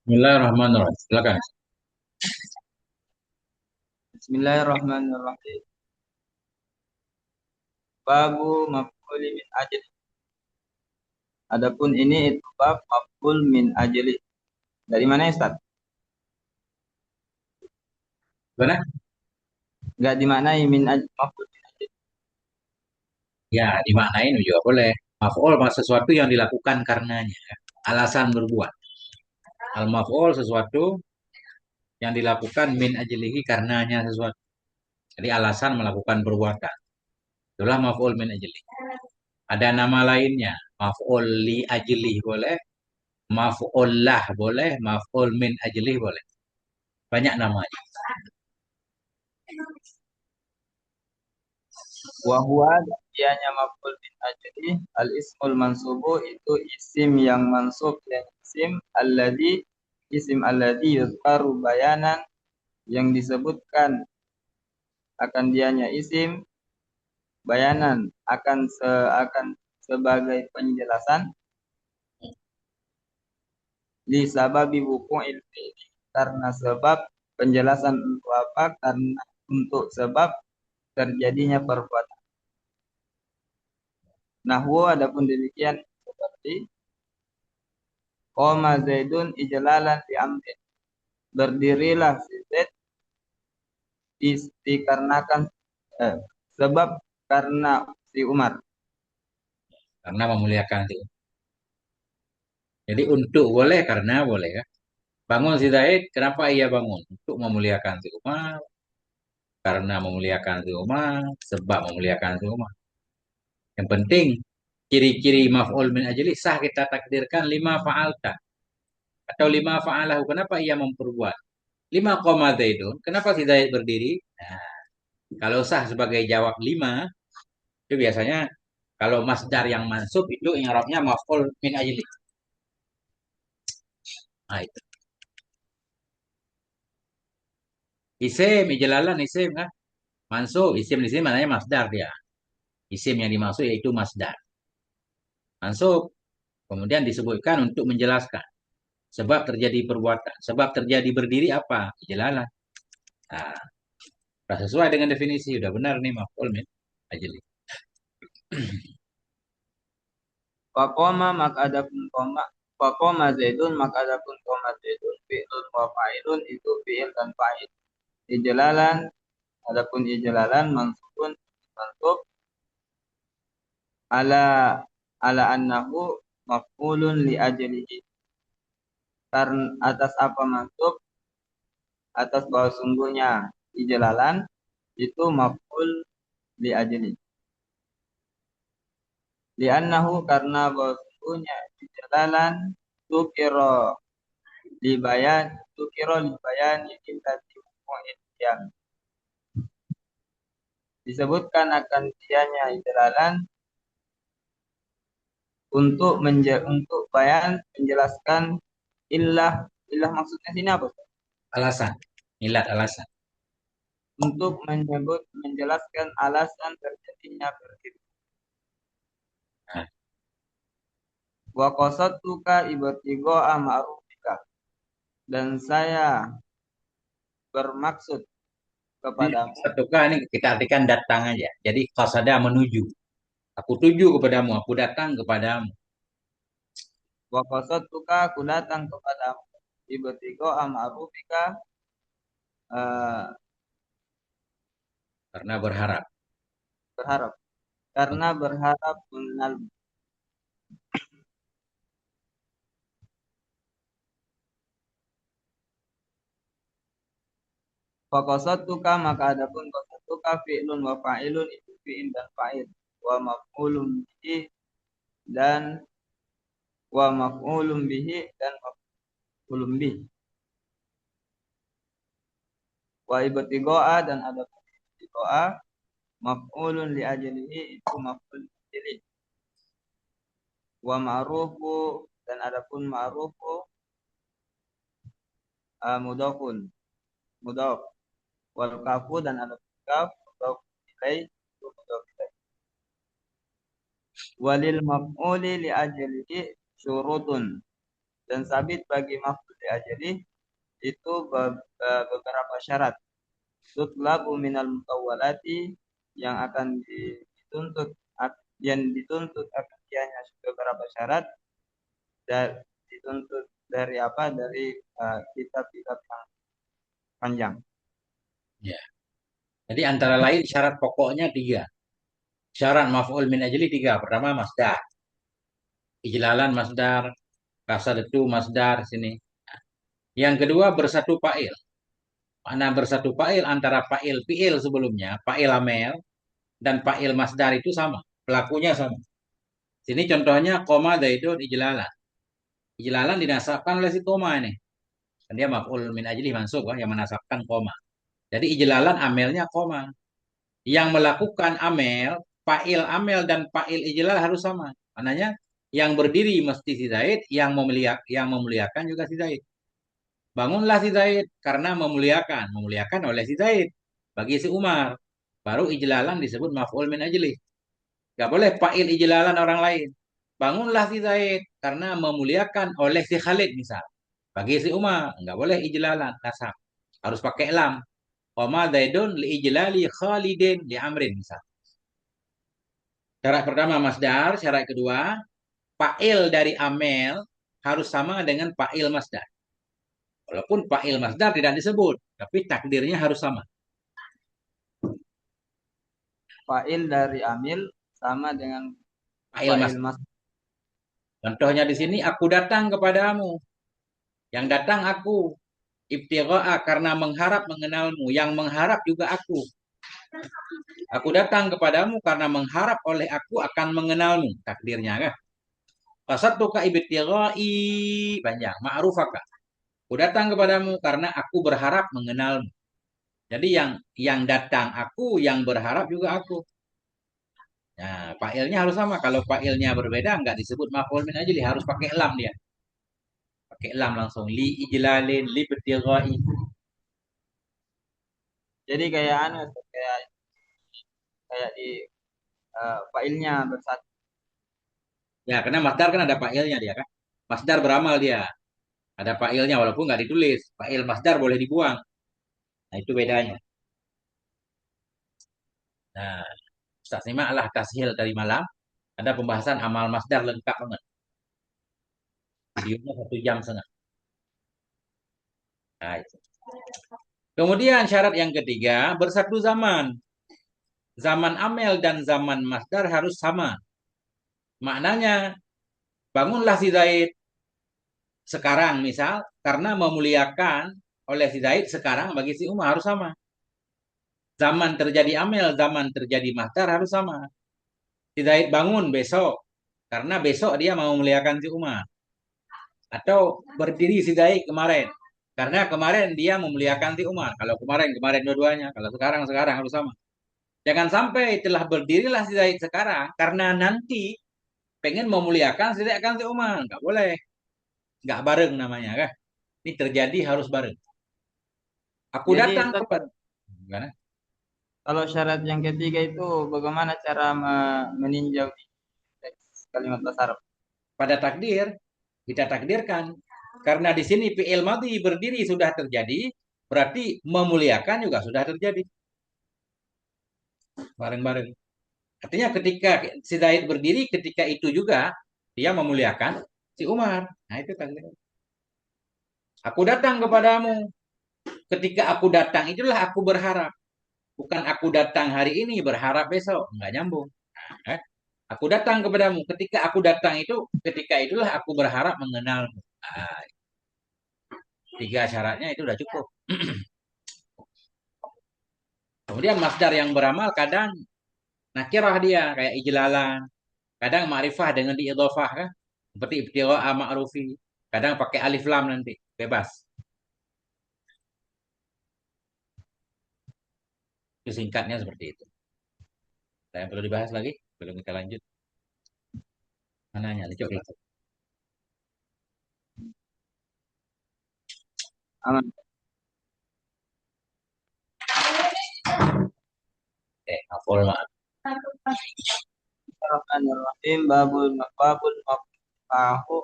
Bismillahirrahmanirrahim. Silakan. Bismillahirrahmanirrahim. Babu maf'uli min ajli. Adapun ini itu bab maf'ul min ajli. Dari mana ya, Ustaz? Mana? Enggak dimaknai min ajli, maf'ul min ajli. Ya, dimaknain juga boleh. Maf'ul sesuatu yang dilakukan karenanya. Alasan berbuat. Al-maf'ul sesuatu yang dilakukan min ajlihi karenanya sesuatu. Jadi alasan melakukan perbuatan. Itulah maf'ul min ajlihi. Ada nama lainnya. Maf'ul li ajlihi boleh. Maf'ul lah boleh. Maf'ul min ajlihi boleh. Banyak namanya. Wa huwa dianya maf'ul min ajli. Al-ismul mansubu itu isim yang mansub dan isim alladhi yuzkaru bayanan yang disebutkan akan dianya isim bayanan akan sebagai penjelasan li sababi wuqu'il fi'li karena sebab penjelasan untuk apa karena untuk sebab terjadinya perbuatan. Nahwu adapun demikian seperti qoma Zaidun ijlalan li amrin. Berdirilah si Zaid dikarenakan eh, sebab karena si Umar. Karena memuliakan itu. Jadi untuk boleh karena boleh kan. Bangun si Zaid, kenapa ia bangun? Untuk memuliakan si Umar, karena memuliakan si Umar, sebab memuliakan si Umar. Yang penting, ciri-ciri maf'ul min ajli sah kita takdirkan lima fa'alta. Atau lima fa'alahu, kenapa ia memperbuat? Lima koma Zaidun, kenapa si Zaid berdiri? Nah, kalau sah sebagai jawab lima, itu biasanya kalau masdar yang mansub itu i'rabnya maf'ul min ajli. Nah, itu. Isim, ijlalan isim kan? Mansub, isim di sini maknanya masdar dia. Isim yang dimaksud yaitu masdar. Mansub, kemudian disebutkan untuk menjelaskan sebab terjadi perbuatan. Sebab terjadi berdiri apa? Ijlalan. Nah, sudah sesuai dengan definisi, sudah benar nih maf'ul min ajli. Faqoma maka adapun qoma Faqoma Zaidun maka adapun qoma Zaidun fi'lun wa fa'ilun itu fi'il dan fa'il. Ijlalan adapun ijlalan mansubun mansub ala annahu maf'ulun li ajlihi. Karena atas apa mansub atas bahwa sungguhnya ijlalan itu maf'ul li ajli. Li annahu karena bahwa sungguhnya ijlalan tukiro libayan illati yang disebutkan akan dianya ijlalan untuk bayan menjelaskan illah maksudnya sini apa? Alasan, ilat alasan. Untuk menjelaskan alasan terjadinya berbeda. Nah, Wa qasadtuka ibtigha'a ma'rufika dan saya bermaksud ini kepadamu. satukan ini kita artikan datang aja. Jadi qasada menuju. Aku tuju kepadamu, aku datang kepadamu. Wa qasadtuka aku datang kepadamu ibtigha'a ma'rufika eh, Karena berharap. berharap karena berharap mengenal. Fakosatuka maka adapun kosatuka fi'lun wa fa'ilun itu fi'il dan fa'il wa maf'ulun bihi dan maf'ulun bihi wa ibtigha'a dan adapun ibtigha'a maf'ulun li ajlihi itu maf'ul li wa ma'rufu dan adapun ma'rufu mudhafun mudhaf wal kafu dan adapun kaf mudhaf ilaih itu mudhaf ilaih. Walil maf'uli li ajlihi syurutun Dan sabit bagi maf'ul li ajli itu beberapa syarat. Tutlabu minal mutawwalati yang akan dituntut yang dituntut akan dianya beberapa syarat dan dituntut dari apa? Dari kitab-kitab yang panjang. Ya. Jadi antara lain syarat pokoknya tiga. Syarat maf'ul min ajli tiga. Pertama masdar. Ijlalan masdar. Kasar itu masdar sini. Yang kedua bersatu fa'il. Mana bersatu fa'il antara fa'il fi'il sebelumnya, fa'il amel dan fa'il masdar itu sama. Pelakunya sama. Sini contohnya koma zaidun ijlalan. Ijlalan dinasabkan oleh si koma ini. Kan dia maf'ul min ajli mansub kan yang menasabkan koma. Jadi ijlalan amelnya koma. Yang melakukan amel, fa'il amel dan fa'il ijlal harus sama. Maknanya yang berdiri mesti si Zaid, yang memuliakan juga si Zaid. Bangunlah si Zaid karena memuliakan, memuliakan oleh si Zaid bagi si Umar. Baru ijlalan disebut maf'ul min ajli. Gak boleh fa'il ijlalan orang lain. Bangunlah si Zaid karena memuliakan oleh si Khalid misal. Bagi si Umar, nggak boleh ijlalan, nasab. Harus pakai lam. Qama Zaidun li ijlali Khalidin li Amrin misal. Syarat pertama masdar, syarat kedua fa'il dari amel harus sama dengan fa'il masdar. Walaupun fa'il masdar tidak disebut, tapi takdirnya harus sama. Fa'il dari amil sama dengan Fa'il fa'il masdar. mas. Contohnya di sini aku datang kepadamu. Yang datang aku. Ibtigha'a karena mengharap mengenalmu. Yang mengharap juga aku. Aku datang kepadamu karena mengharap oleh aku akan mengenalmu. Takdirnya kan? Qasadtuka ibtigha'i panjang. Ma'rufaka. Aku datang kepadamu karena aku berharap mengenalmu. Jadi yang datang aku, yang berharap juga aku. Nah, fa'ilnya harus sama. Kalau fa'ilnya berbeda, nggak disebut maf'ul min ajli. Harus pakai lam dia. Pakai lam langsung. Li ijlalin, li ibtigha'i. Jadi kayak anu, kayak kayak di fa'ilnya bersatu. Ya, karena masdar kan ada fa'ilnya dia kan. Masdar beramal dia. Ada fa'ilnya walaupun nggak ditulis. Fa'il masdar boleh dibuang. Nah, itu bedanya. Nah, Ustaz simaklah tashil tadi malam. Ada pembahasan amal masdar lengkap banget. Videonya 1 jam setengah. Nah, itu. Kemudian syarat yang ketiga, bersatu zaman. Zaman amel dan zaman masdar harus sama. Maknanya, bangunlah si Zaid sekarang misal, karena memuliakan oleh si Zaid sekarang bagi si Umar harus sama. Zaman terjadi amel, zaman terjadi masdar harus sama. Si Zaid bangun besok, karena besok dia mau memuliakan si Umar. Atau berdiri si Zaid kemarin, karena kemarin dia memuliakan si Umar. Kalau kemarin dua-duanya. Kalau sekarang harus sama. Jangan sampai telah berdirilah si Zaid sekarang, karena nanti pengen memuliakan si Zaid akan si Umar. Nggak boleh. Nggak bareng namanya kan. Ini terjadi harus bareng. Aku Jadi datang Ustaz, kepada. Gimana? kalau syarat yang ketiga itu bagaimana cara meninjau di teks kalimat bahasa Arab? Pada takdir, kita takdirkan. Karena di sini fi'il madhi berdiri sudah terjadi, berarti memuliakan juga sudah terjadi. Bareng-bareng. Artinya ketika si Zaid berdiri, ketika itu juga dia memuliakan si Umar. Nah itu takdir. Aku datang kepadamu. Ketika aku datang itulah aku berharap. Bukan aku datang hari ini berharap besok. Enggak nyambung. Nah, aku datang kepadamu. Ketika aku datang itu, ketika itulah aku berharap mengenalmu. Nah, 3 syaratnya itu udah cukup. Kemudian masdar yang beramal kadang nakirah dia kayak ijlalan. Kadang ma'rifah dengan diidhofah kan. Seperti ibtigha'a ma'rufi. Kadang pakai alif lam nanti. Bebas. Itu singkatnya seperti itu. Ada yang perlu dibahas lagi? Belum kita lanjut. Mananya? Licok itu. Aman. Hafal maaf. Bismillahirrahmanirrahim. Babul maqahu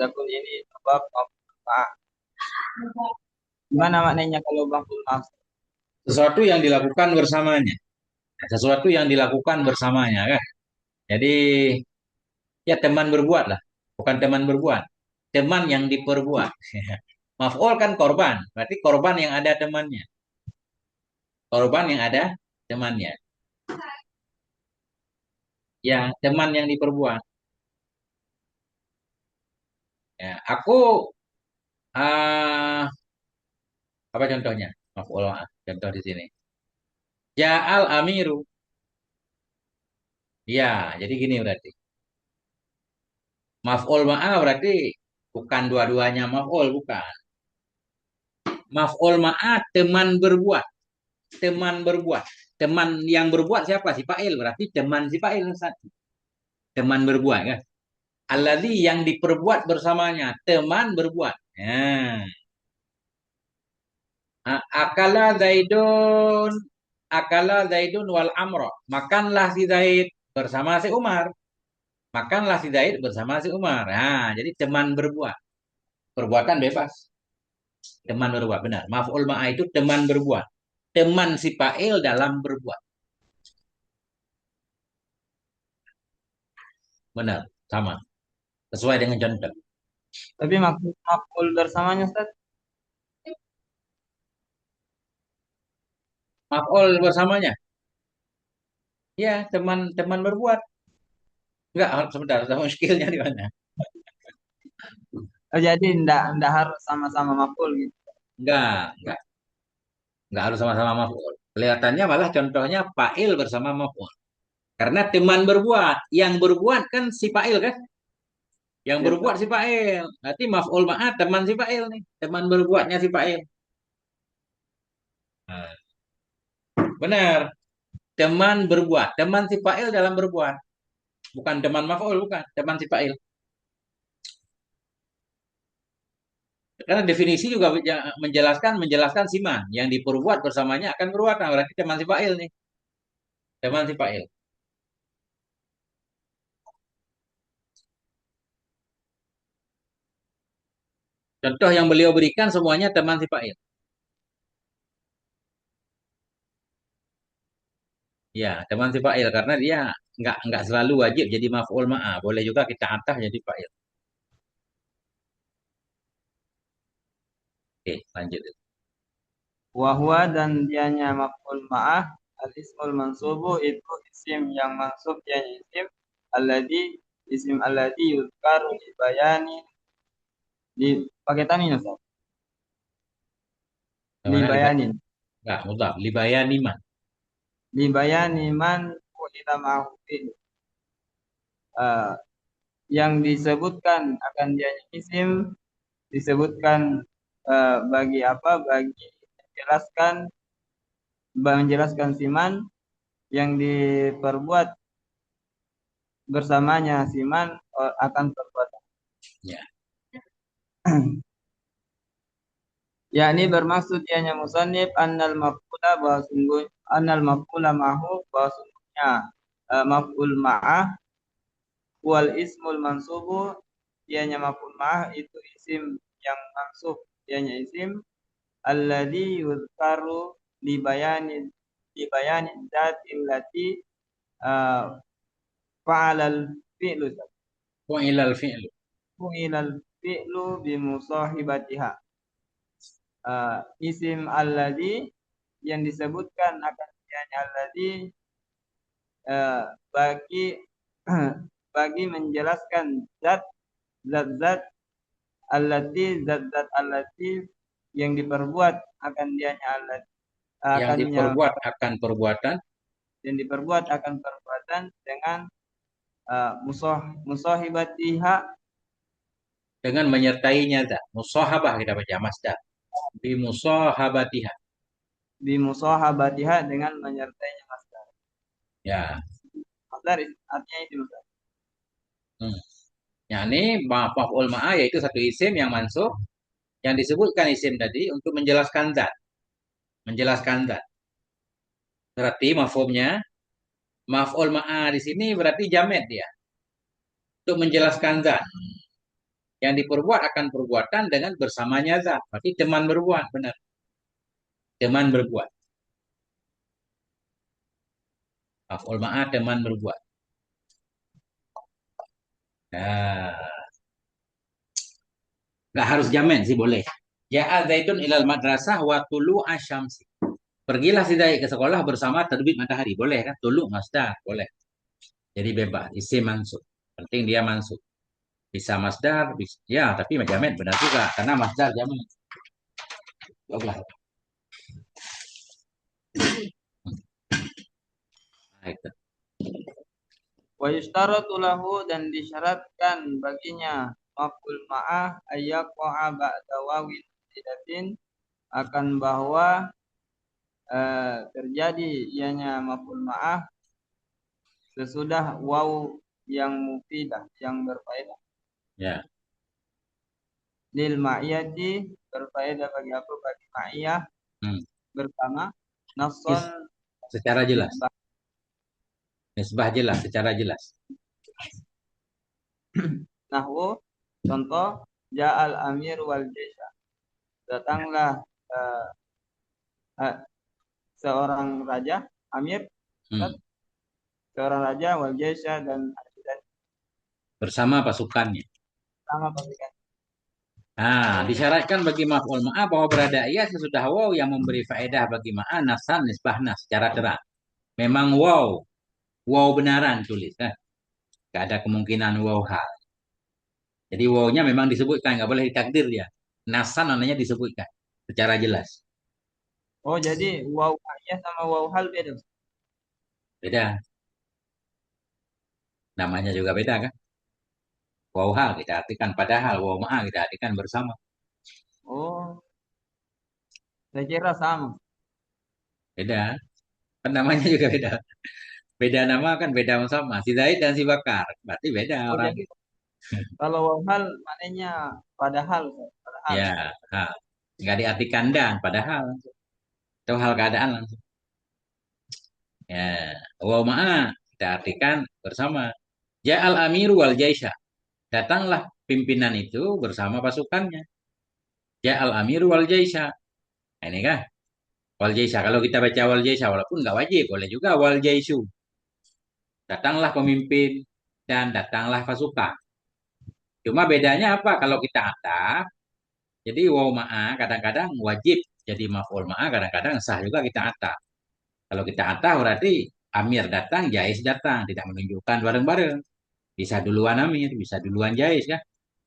Adapun ini bab maf'ul ma'ah. Gimana maknanya kalau maf'ul ma'ah? Sesuatu yang dilakukan bersamanya. Sesuatu yang dilakukan bersamanya kan. Jadi ya teman berbuat lah. Bukan teman berbuat. Teman yang diperbuat. Maf'ul kan korban. Berarti korban yang ada temannya. Korban yang ada temannya. Ya, teman yang diperbuat. Ya, aku ah apa contohnya? Maf'ul ma'ah. Contoh di sini. Ja'al amiru. Ya, jadi gini berarti. Maf'ul ma'ah berarti bukan dua-duanya maf'ul, bukan. Maf'ul ma'ah teman berbuat. Teman berbuat. Teman yang berbuat siapa? Si fa'il. Berarti teman si fa'il satu. Teman berbuat kan? Alladzi yang diperbuat bersamanya. Teman berbuat. Ya. Akala Zaidun. Akala Zaidun wal amro. Makanlah si Zaid bersama si Umar. Makanlah si Zaid bersama si Umar. Nah, jadi teman berbuat. Perbuatan bebas. Teman berbuat. Benar. Maf'ul ma'ah itu teman berbuat. Teman si fa'il dalam berbuat. Benar. Sama. Sesuai dengan contoh. Tapi maf'ul bersamanya Ustaz. Maf'ul bersamanya. Ya, teman-teman berbuat. Enggak, sebentar. Sama skillnya di mana? Oh, jadi ndak harus sama-sama maf'ul gitu. Enggak. Enggak harus sama-sama maf'ul. Kelihatannya malah contohnya fa'il bersama maf'ul. Karena teman berbuat. Yang berbuat kan si fa'il kan? Yang Ya, berbuat Ustaz. si fa'il. Berarti maf'ul ma'ah teman si fa'il nih. Teman berbuatnya si fa'il. Nah, benar. Teman berbuat. Teman si fa'il dalam berbuat. Bukan teman maf'ul, bukan. Teman si fa'il. Karena definisi juga menjelaskan siman. Yang diperbuat bersamanya akan berbuat. Nah, berarti teman si fa'il nih. Teman si fa'il. Contoh yang beliau berikan semuanya teman si fa'il. Ya, teman si fa'il. Karena dia nggak selalu wajib jadi maf'ul ma'ah. Boleh juga kita atah jadi fa'il. Oke, lanjut. Wahwa dan dianya maf'ul ma'ah al-ismul mansubu itu isim yang mansub dianya isim alladhi isim alladhi yuzkaru di bayani di pakai tanwin Ustaz. Yang Li mana bayanin. nggak, mudhaf. Libayani man. Li bayani man kita ma'hu fi'l. Eh, yang disebutkan akan dianya isim disebutkan bagi apa? Bagi menjelaskan siman yang diperbuat bersamanya siman akan perbuatan. Ya. Yakni bermaksud ianya musannif annal maf'ula bahwa sungguh annal maf'ula ma'hu bahwa sungguhnya maf'ul ma'ah wal ismul mansubu ianya maf'ul ma'ah itu isim yang mansub ianya isim alladzi yuzkaru li bayani dzat illati uh, fa'alal fi'lu Fu'ilal fi'lu. fu'ilal fi'lu bi musahibatiha. Isim alladzi yang disebutkan akan dianya alladzi uh, bagi bagi menjelaskan zat-zat allati yang diperbuat akan dianya alladzi Yang akannya diperbuat akan perbuatan yang diperbuat akan perbuatan dengan musahibatiha dengan menyertainya. Musahabah kita baca masdar. Bi musahabatiha. bimusahabatiha dengan menyertainya masdar. Ya. Masdar artinya itu Ustaz. Hmm. Yakni maf'ul ma'ah yaitu satu isim yang mansub yang disebutkan isim tadi untuk menjelaskan zat. Menjelaskan zat. Berarti maf'ul ma'ah di sini berarti jamet dia untuk menjelaskan zat. Yang diperbuat akan perbuatan dengan bersamanya zat. Berarti teman berbuat, benar. Teman berbuat. Maf'ul ma'ah teman berbuat. Nah, nggak harus jamin sih boleh. Ja'a Zaidun ilal madrasah wa tulu asyamsi. Pergilah si Zaid ke sekolah bersama terbit matahari. Boleh kan? Tulu masdar. Boleh. Jadi bebas. Isim mansub. Penting dia mansub. Bisa masdar. Bisa. Ya, tapi jamin benar juga. Karena masdar jamin. Coba. Nah, itu. Wa yushtaratu lahu dan disyaratkan baginya maf'ul ma'ah ayyaqa'a ba'da wawin zidatin akan bahwa terjadi ianya maf'ul ma'ah sesudah waw yang mufidah yang berfaedah Ya. lil ma'iyati berfaedah bagi apa bagi ma'iyah Hmm. bersama nason Is, secara jelas. nisbah. Nisbah jelas. Secara jelas. Nahwu contoh ja'al amir wal jaisha Ya. datanglah eh, eh, seorang raja amir Hmm. seorang raja wal jaisha dan Bersama pasukannya. sama pasukan. Nah, disyaratkan bagi maf'ul ma'ah bahwa berada ia sesudah waw yang memberi faedah bagi ma'ah nasan nisbahna secara terang. Memang waw, waw benaran tulis. Gak ada kemungkinan waw hal. Jadi wawnya memang disebutkan, nggak boleh ditakdir dia. Nasan namanya disebutkan secara jelas. Oh jadi waw ayah sama waw hal beda. Beda, namanya juga beda kan. Waw hal kita artikan padahal, waw ma'ah kita artikan bersama. Oh saya kira sama. Beda, kan namanya juga beda. Beda nama kan beda sama. Si Zaid dan si Bakar, berarti beda Oh orang. jadi kalau waw hal maknanya padahal padahal. Ya, hal. Nggak diartikan dan, padahal. Itu hal keadaan langsung. Ya, waw ma'ah kita artikan bersama. Ja'al amiru wal jaisha. Datanglah pimpinan itu bersama pasukannya. Ja'al amiru wal jaisha. Nah, ini kan wal jaisha. Kalau kita baca wal jaisha walaupun nggak wajib, boleh juga wal jaisu. Datanglah pemimpin dan datanglah pasukan. Cuma bedanya apa? Kalau kita ataf, jadi waw ma'ah kadang-kadang wajib jadi maf'ul ma'ah, kadang-kadang sah juga kita ataf. Kalau kita ataf berarti Amir datang, Jais datang, tidak menunjukkan bareng-bareng. Bisa duluan Amir, bisa duluan Jais kan.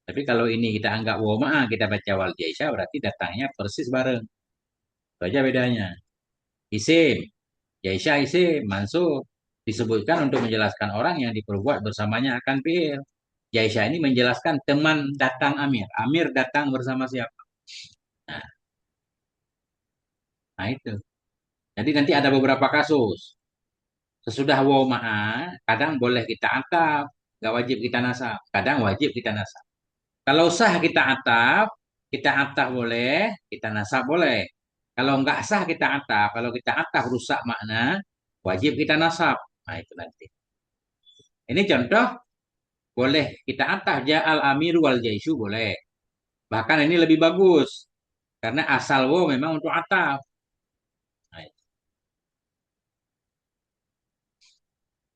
Tapi kalau ini kita anggap waw ma'ah, kita baca wal jaisha berarti datangnya persis bareng. Itu aja bedanya. Isim, jaisha isim, mansub disebutkan untuk menjelaskan orang yang diperbuat bersamanya akan fi'il. Jaisha ini menjelaskan teman datang Amir. Amir datang bersama siapa? Nah, nah itu. Jadi nanti ada beberapa kasus. Sesudah waw ma'a, kadang boleh kita ataf, nggak wajib kita nasab. Kadang wajib kita nasab. Kalau sah kita ataf boleh, kita nasab boleh. Kalau nggak sah kita ataf, kalau kita ataf rusak makna, wajib kita nasab. Nah itu nanti. Ini contoh, boleh kita ataf ja'al amiru wal jaisu boleh. Bahkan ini lebih bagus. Karena asal waw memang untuk ataf. Nah, itu.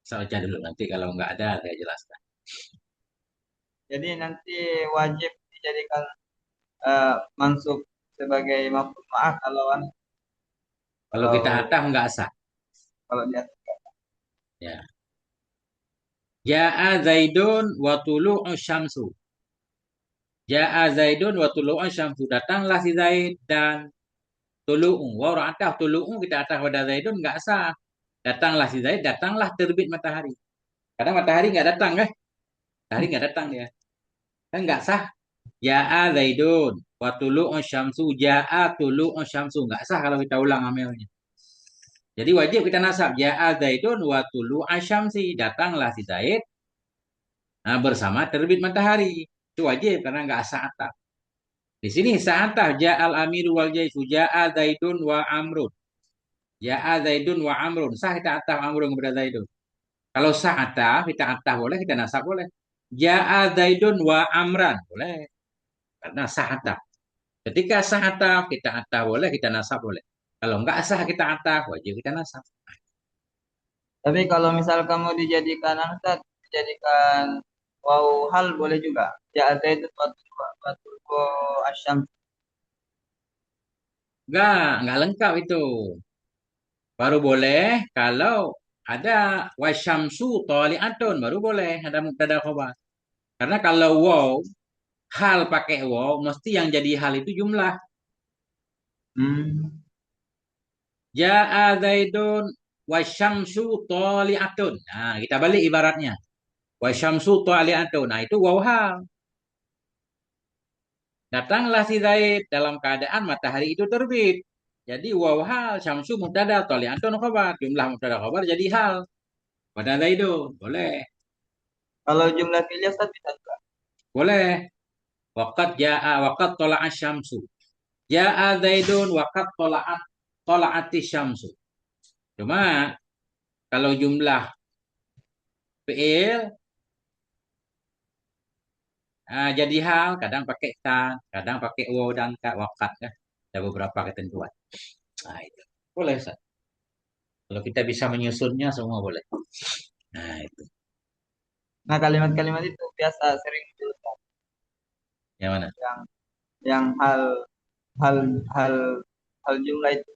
Saya baca dulu nanti kalau nggak ada saya jelaskan. Jadi nanti wajib dijadikan mansub sebagai maf'ul ma'ah Kalau kita kalau ataf nggak sah. kalau dia Ya. Ja'a Zaidun wa tulu'u syamsu. Ja'a Zaidun wa tulu'u syamsu. Datanglah si Zaid dan tulu'u. Wa orang ataf tulu'u kita ataf pada Zaidun nggak sah. Datanglah si Zaid, datanglah terbit matahari. Kadang matahari nggak datang kan? Matahari nggak datang dia. Kan nggak sah. Ja'a Zaidun wa tulu'u syamsu. Ja'a tulu'u syamsu. Nggak sah kalau kita ulang amelnya. Jadi wajib kita nasab. Ja'a Zaidun wa tulu'u syamsi. Datanglah si Zaid bersama terbit matahari. Itu wajib karena nggak sah ataf. Di sini sa'atah ja'al amiru wal jaisu ja'a zaidun wa amrun. Ja'a zaidun wa amrun. Sah kita ataf amrun kepada zaidun. Kalau sah ataf, kita ataf boleh, kita nasab boleh. Ja'a Zaidun wa Amran. Boleh. Karena sah ataf. Ketika sah ataf, kita ataf boleh, kita nasab boleh. Kalau enggak sah kita ataf, wajib kita nasab. Tapi kalau misal kamu dijadikan Ustaz, dijadikan wow hal boleh juga. Ya ada itu batu asyam. Enggak lengkap itu. Baru boleh kalau ada wasyamsu toli'atun, baru boleh ada mubtada khabar. Karena kalau wow, hal pakai wow, mesti yang jadi hal itu jumlah. Hmm. Ja'a Zaidun wasyamsu toli'atun. Nah, kita balik ibaratnya. Wasyamsu toli'atun. Nah, itu wow hal. Datanglah si Zaid dalam keadaan matahari itu terbit. Jadi wow hal syamsu mubtada toli'atun khabar. Jumlah mubtada khabar jadi hal. Pada Zaidun. Boleh. Kalau jumlah fi'il Ustaz bisa juga. Boleh. Waqad ja'a waqad tola'at syamsu. Ja'a Zaidun waqad tola'ati syamsu. Cuma kalau jumlah fi'il jadi hal, kadang pakai tan, kadang pakai waw dan ka, waqad ya. Ada beberapa ketentuan. Nah, itu. Boleh, Ustaz. Kalau kita bisa menyusunnya semua boleh. Nah, itu. Nah, kalimat-kalimat itu biasa sering muncul Ustaz. Yang mana? Yang hal hal hal jumlah itu,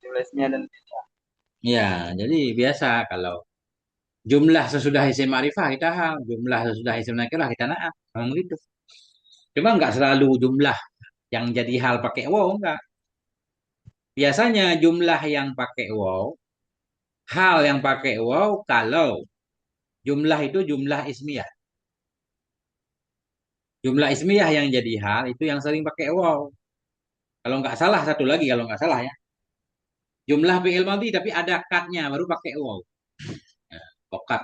jumlah ismiyah dan fi'il. Ya, jadi biasa kalau jumlah sesudah isim ma'rifah kita hal, jumlah sesudah isim nakirah kita na'at. Memang gitu. Cuma nggak selalu jumlah yang jadi hal pakai wow, enggak. Biasanya jumlah yang pakai wow, hal yang pakai wow kalau jumlah itu jumlah ismiyah. Jumlah ismiyah yang jadi hal itu yang sering pakai wow. Kalau nggak salah satu lagi kalau nggak salah ya. Jumlah fi'il madhi tapi ada katnya baru pakai wow. Nah, kokat.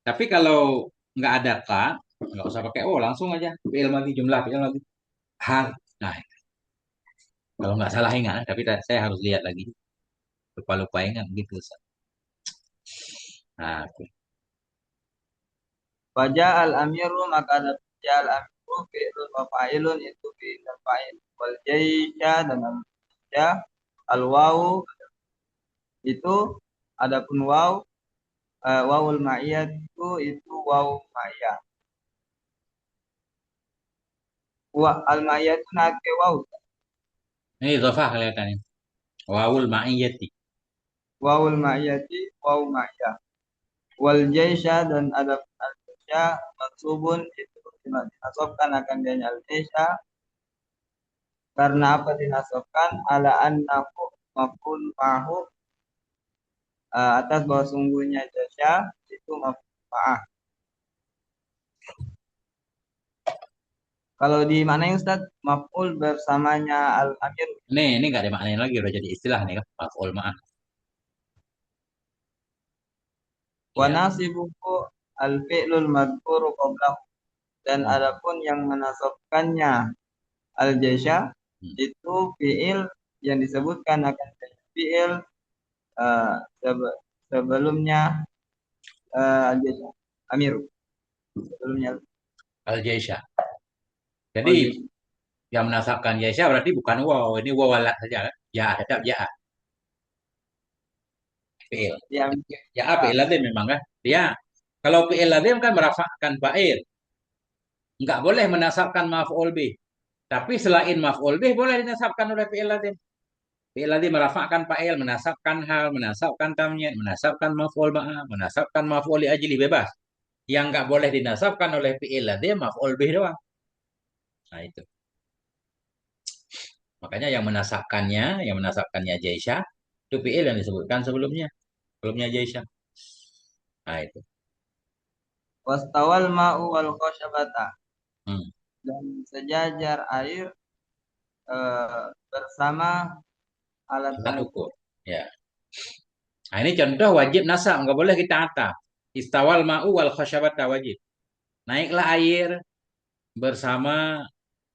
Tapi kalau nggak ada kat, nggak usah pakai wow langsung aja fi'il madhi jumlah fi'il madhi hal. Nah, kalau nggak salah ingat, tapi saya harus lihat lagi. Lupa-lupa ingat gitu. Ustaz. Nah, oke. Wajah al amiru maka ada wajah al amiru fi'lun wa fa'ilun itu fi'il dan fa'il. Wal jaisha dan al wawu itu adapun waw wawul ma'iyah itu waw ma'iyah. Wa al ma'iyah itu nake waw. Ini dhafah kelihatannya. Wawul ma'iyyati. Wawul ma'iyati waw ma'iyah. Wal jaisha dan adapun al jaisha mansubun itu dinasabkan akan dia al jaisha karena apa dinasabkan ala annahu maf'ul ma'hu atas bahwa sungguhnya jaisha itu maf'ul ma'ah. Kalau di mana yang Ustaz? Maf'ul bersamanya al-amir. Ini nggak ada maknanya lagi udah jadi istilah nih kan. Maf'ul ma'ah. Wa Ya. nasibuhu al-fi'lul madhkuru qablahu. Dan Hmm. adapun yang menasabkannya al-jaisha Hmm. itu fi'il yang disebutkan akan fi'il uh, sebelumnya al-jaisha. Amiru. Sebelumnya Al-Jaisha. Jadi al-jaisha. yang menasabkan Jaisha berarti bukan wow. Ini wow walat saja kan. Ya, tetap ya. Fi'il. Ya, Ya, fi'il ladin memang kan. Dia kalau fi'il ladin kan merafakkan fa'il. Nggak boleh menasabkan maf'ul bih. Tapi selain maf'ul bih boleh dinasabkan oleh fi'il ladin. Fi'il ladin merafakkan fa'il, menasabkan hal, menasabkan tamyiz, menasabkan maf'ul ma'ah, menasabkan maf'ul li ajli bebas. Yang nggak boleh dinasabkan oleh fi'il ladin maf'ul bih doang. Nah itu. Makanya yang menasabkannya Jaisha itu fi'il yang disebutkan sebelumnya. Sebelumnya Jaisha. Nah itu. wastawal ma'u wal khoshabata. Hmm. Dan sejajar air bersama Alat alat-alat. ukur. Ya. Nah, ini contoh wajib nasab, nggak boleh kita ataf. Istawal ma'u wal khashabata wajib. Naiklah air bersama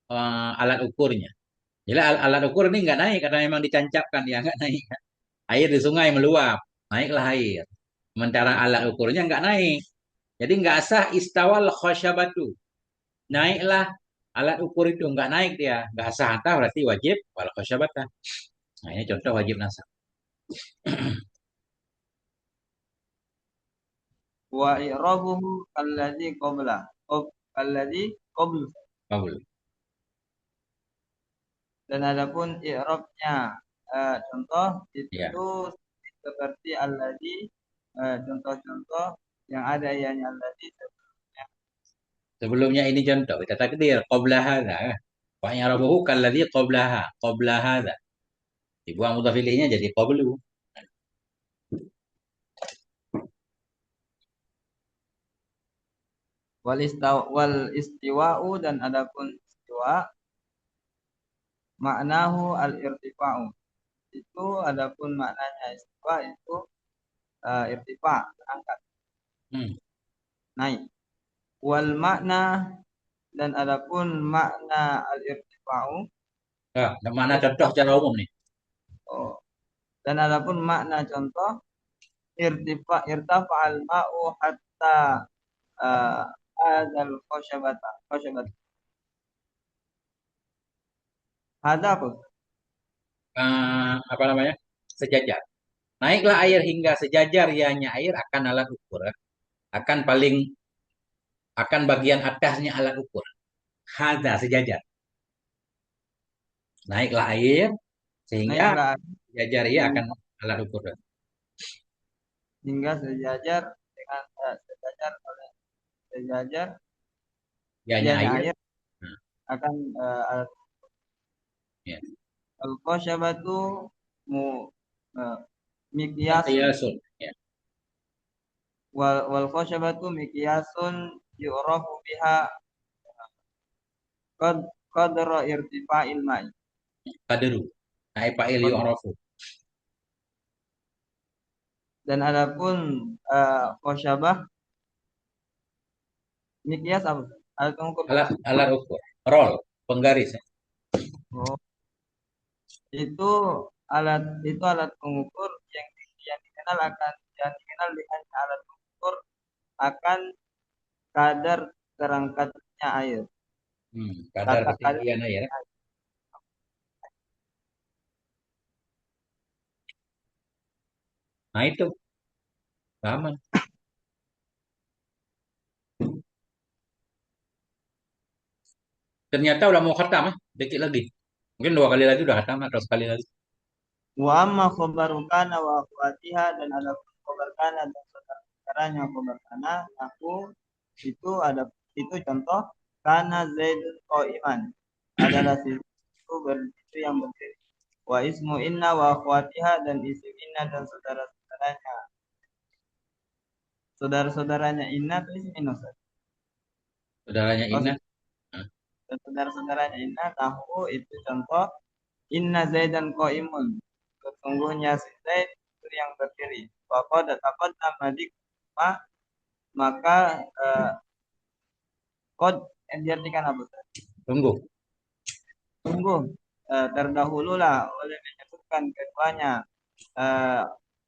alat ukurnya. Jadi alat ukur ini nggak naik karena memang ditancapkan, ya nggak naik. Air di sungai meluap, naiklah air. Sementara alat ukurnya nggak naik. Jadi nggak sah istawal khosyabatu. Naiklah alat ukur itu nggak naik dia, nggak sah atau berarti wajib wal khosyabata. Nah ini contoh wajib nasab. Wa i'rabuhu alladzi qabla. Alladzi qabl. Kabul. Dan adapun i'rabnya contoh Ya. itu seperti alladzi contoh-contoh yang ada ianya alladzi sebelumnya. Sebelumnya ini contoh kita takdir qabla hadza. Wa yarabuhu kalladzi qablaha, qabla hadza. Dibuang mudhaf ilaihnya jadi qablu. Wal istiwa'u dan adapun istiwa maknahu al irtifa'u. Itu adapun maknanya istiwa itu irtifa, angkat, Hmm. naik. Wal makna dan adapun makna al irtifa'u Nah, mana contoh secara umum nih? oh, dan adapun makna contoh irtafa al ma'u hatta uh, adzal khosyabat. Ada apa? Apa namanya? Sejajar. Naiklah air hingga sejajar ianya air akan alat ukur. Akan paling akan bagian atasnya alat ukur. Hadza sejajar. Naiklah air sehingga Naiklah sejajar ia akan hingga, alat ukur. hingga sejajar dengan sejajar oleh sejajar Ianya ianya air. air Nah, akan ya. al khosyabatu mu uh, mikyasun Qiyasun. Ya. wal khosyabatu mikyasun yu'rafu biha qadra irtifa'il ma'i. Qadru. Naik fa'il yu'rafu. Dan adapun khosyabah mikyas apa? Alat pengukur. Alat ukur. Roll. Penggaris. Oh, itu itu alat pengukur yang dikenal akan yang dikenal dengan alat pengukur akan kadar terangkatnya air. Kadar Kakak kadar ketinggian air. Nah itu. Sama. Ternyata udah mau khatam. Dikit lagi. Mungkin 2 kali lagi udah khatam atau sekali lagi. wa amma khabaru kana wa akhwatiha dan ada khabar kana dan saudaranya khabar kana aku itu ada itu contoh kana zaidun qaiman adalah si itu itu yang berdiri wa ismu inna wa akhwatiha dan isim inna dan saudara-saudaranya inna itu isim inna Ustaz. Saudaranya Oh, Ina. Nah, dan saudara-saudaranya inna tahu itu contoh inna zaidan qaimun sesungguhnya si Zaid itu yang berdiri takut nama maka kod yang diartikan apa Ustaz? tunggu. Sungguh terdahululah oleh menyebutkan keduanya eh,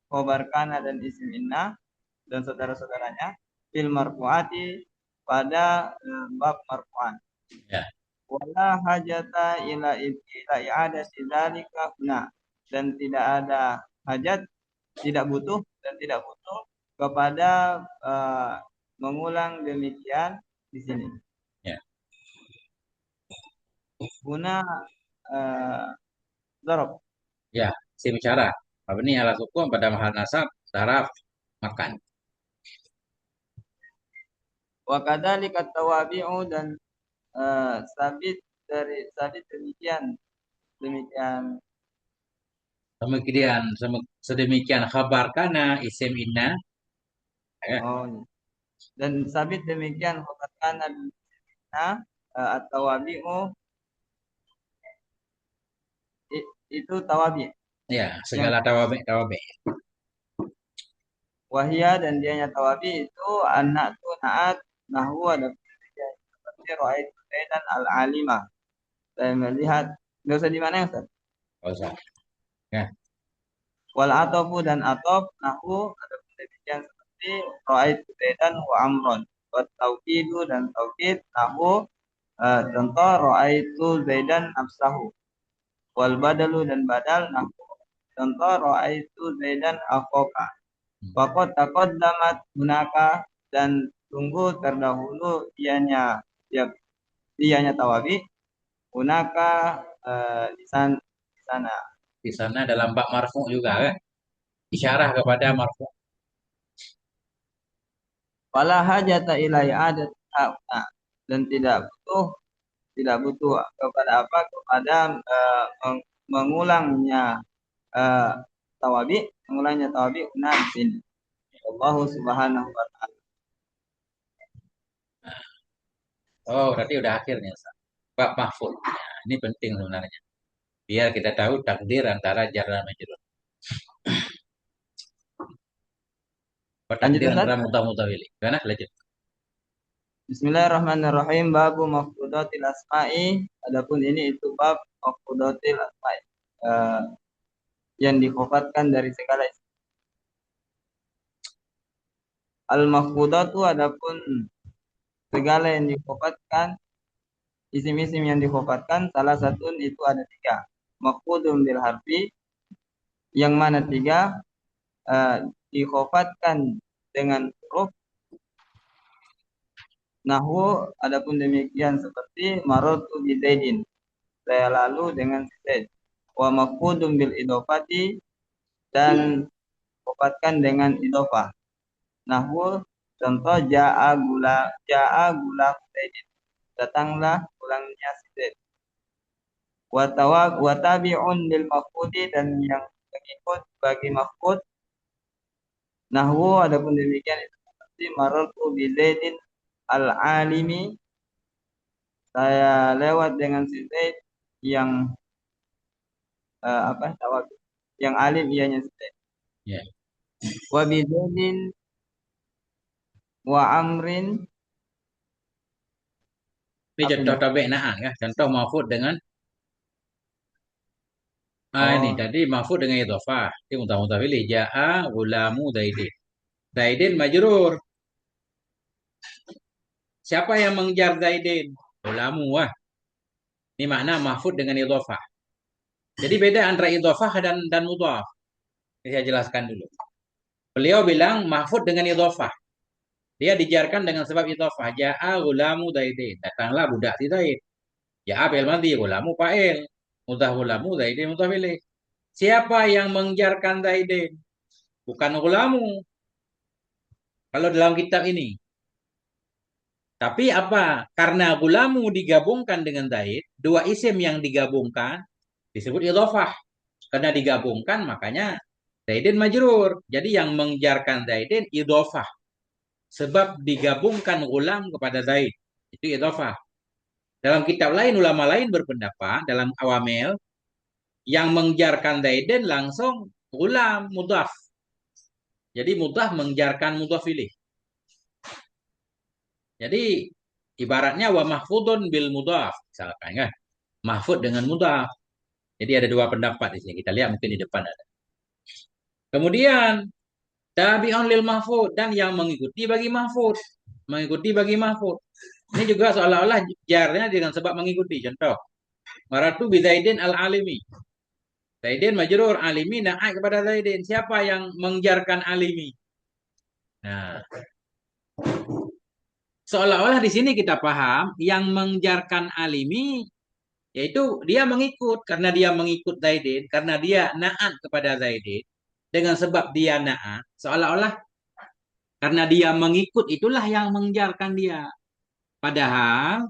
khobar kana dan isim inna dan saudara-saudaranya fil marfuati pada bab marfu'an. Ya. Wala hajata ila i'adati dzalika huna dan tidak ada hajat tidak butuh kepada mengulang demikian di sini. Ya. Guna zarab. Ya. Isim isyarah. Mabni ala sukun pada mahal nasab. Saraf. Makan. Wa kadzalika tawabi'u dan sabit demikian demikian Kemudian sedemikian khabar kana isim inna. Ya. oh dan sabit demikian khabarkan atau wabi'u itu tawabi Ya. yang Segala tawabe tawabe. wahia dan dianya tawabi itu anak tu naat nahwu ada seperti ra'aitu zaidan al alimah saya melihat nggak usah di mana ya Ustaz Gak usah. Ya. wal atofu dan atof nahwu ada demikian seperti ra'aitu Zaidan wa Amron. Wa taukidu dan taukid nahu contoh ra'aitu Zaidan nafsahu. Wal badalu dan badal nahu contoh ra'aitu Zaidan akhaka. Faqad taqaddamat hunaka dan sungguh terdahulu ianya tawabi hunaka di sana. Di sana dalam bab marfu juga kan? Isyarah kepada marfu. Wala hajata ila i'adat hauna dan tidak butuh kepada apa kepada mengulangnya uh, mengulangnya tawabi una di sini. Allah Subhanahu wa taala. Oh, berarti udah akhirnya. Bab mahfud. Nah, ini penting sebenarnya. Biar kita tahu takdir antara jar dan majrur. Lanjut Takdir Ustaz. antara mutawili. Gimana? Lanjut. Bismillahirrahmanirrahim. Babu mafqudatil asma'i. Adapun ini itu bab mafqudatil asma'i. Yang dikofatkan dari segala isim. Al-mafqudatu adapun segala yang dikofatkan, isim-isim yang dikofatkan, salah satu itu ada 3. Mafqudun bil harfi, yang mana 3 dikofatkan dengan huruf. Nahwu adapun demikian seperti marartu bi Zaidin, saya lalu dengan Zaid. Wa mafqudun bil idofati dan dikofatkan dengan idofah. Nahwu contoh ja'a gula Zaidin, datanglah pulangnya si Zaid. Wa tabi'un lil mafqudi dan yang mengikut bagi mafqud. Nahwu adapun demikian itu seperti marartu bi Zaidin al-alimi, saya lewat dengan si Zaid yang yang alim ianya si Zaid. Ya. Wa bi Zaidin wa amrin. Ini contoh tabik na'an ya. Contoh mahfud dengan ini Oh, tadi mahfud dengan idhofah. Ini mutawili. Ja'a gulamu Zaidin. Zaidin majrur. Siapa yang mengejar Zaidin? Gulamu wah. Ini makna mahfud dengan idhofah. Jadi beda antara idhofah dan mudhaf. Ini saya jelaskan dulu. Beliau bilang mahfud dengan idhofah. Dia dijarkan dengan sebab idhofah. Ja'a gulamu Zaidin. Datanglah budak si Zaid. Ja'a fi'il madhi, gulamu fa'il. Mudhaf gulamu Zaidin mudhaf ilaih. Siapa yang mengejarkan Zaidin? Bukan gulamu. Kalau dalam kitab ini. Tapi apa? Karena gulamu digabungkan dengan Zaid, dua isim yang digabungkan disebut idhofah. Karena digabungkan makanya Zaidin majrur. Jadi yang mengejarkan Zaidin idhofah. Sebab digabungkan gulam kepada Zaid. Itu idhofah. Dalam kitab lain, ulama lain berpendapat dalam awamil yang mengejarkan Zaidin langsung gulam mudhaf. Jadi mudhaf mengejarkan mudhaf ilaih. Jadi ibaratnya wa mahfudun bil mudhaf misalkan kan. Mahfud dengan mudhaf. Jadi ada dua pendapat di sini. Kita lihat mungkin di depan ada. Kemudian tabi'un lil mahfud dan yang mengikuti bagi mahfud. Mengikuti bagi mahfud. Ini juga seolah-olah jarnya dengan sebab mengikuti. Contoh. Maratu bi Zaidin al-alimi. Zaidin majrur, alimi naik kepada Zaidin. Siapa yang mengejarkan alimi? Nah, seolah-olah di sini kita paham yang mengejarkan alimi yaitu dia mengikut karena dia mengikut Zaidin, karena dia naat kepada Zaidin dengan sebab dia naat, seolah-olah karena dia mengikut itulah yang mengejarkan dia. Padahal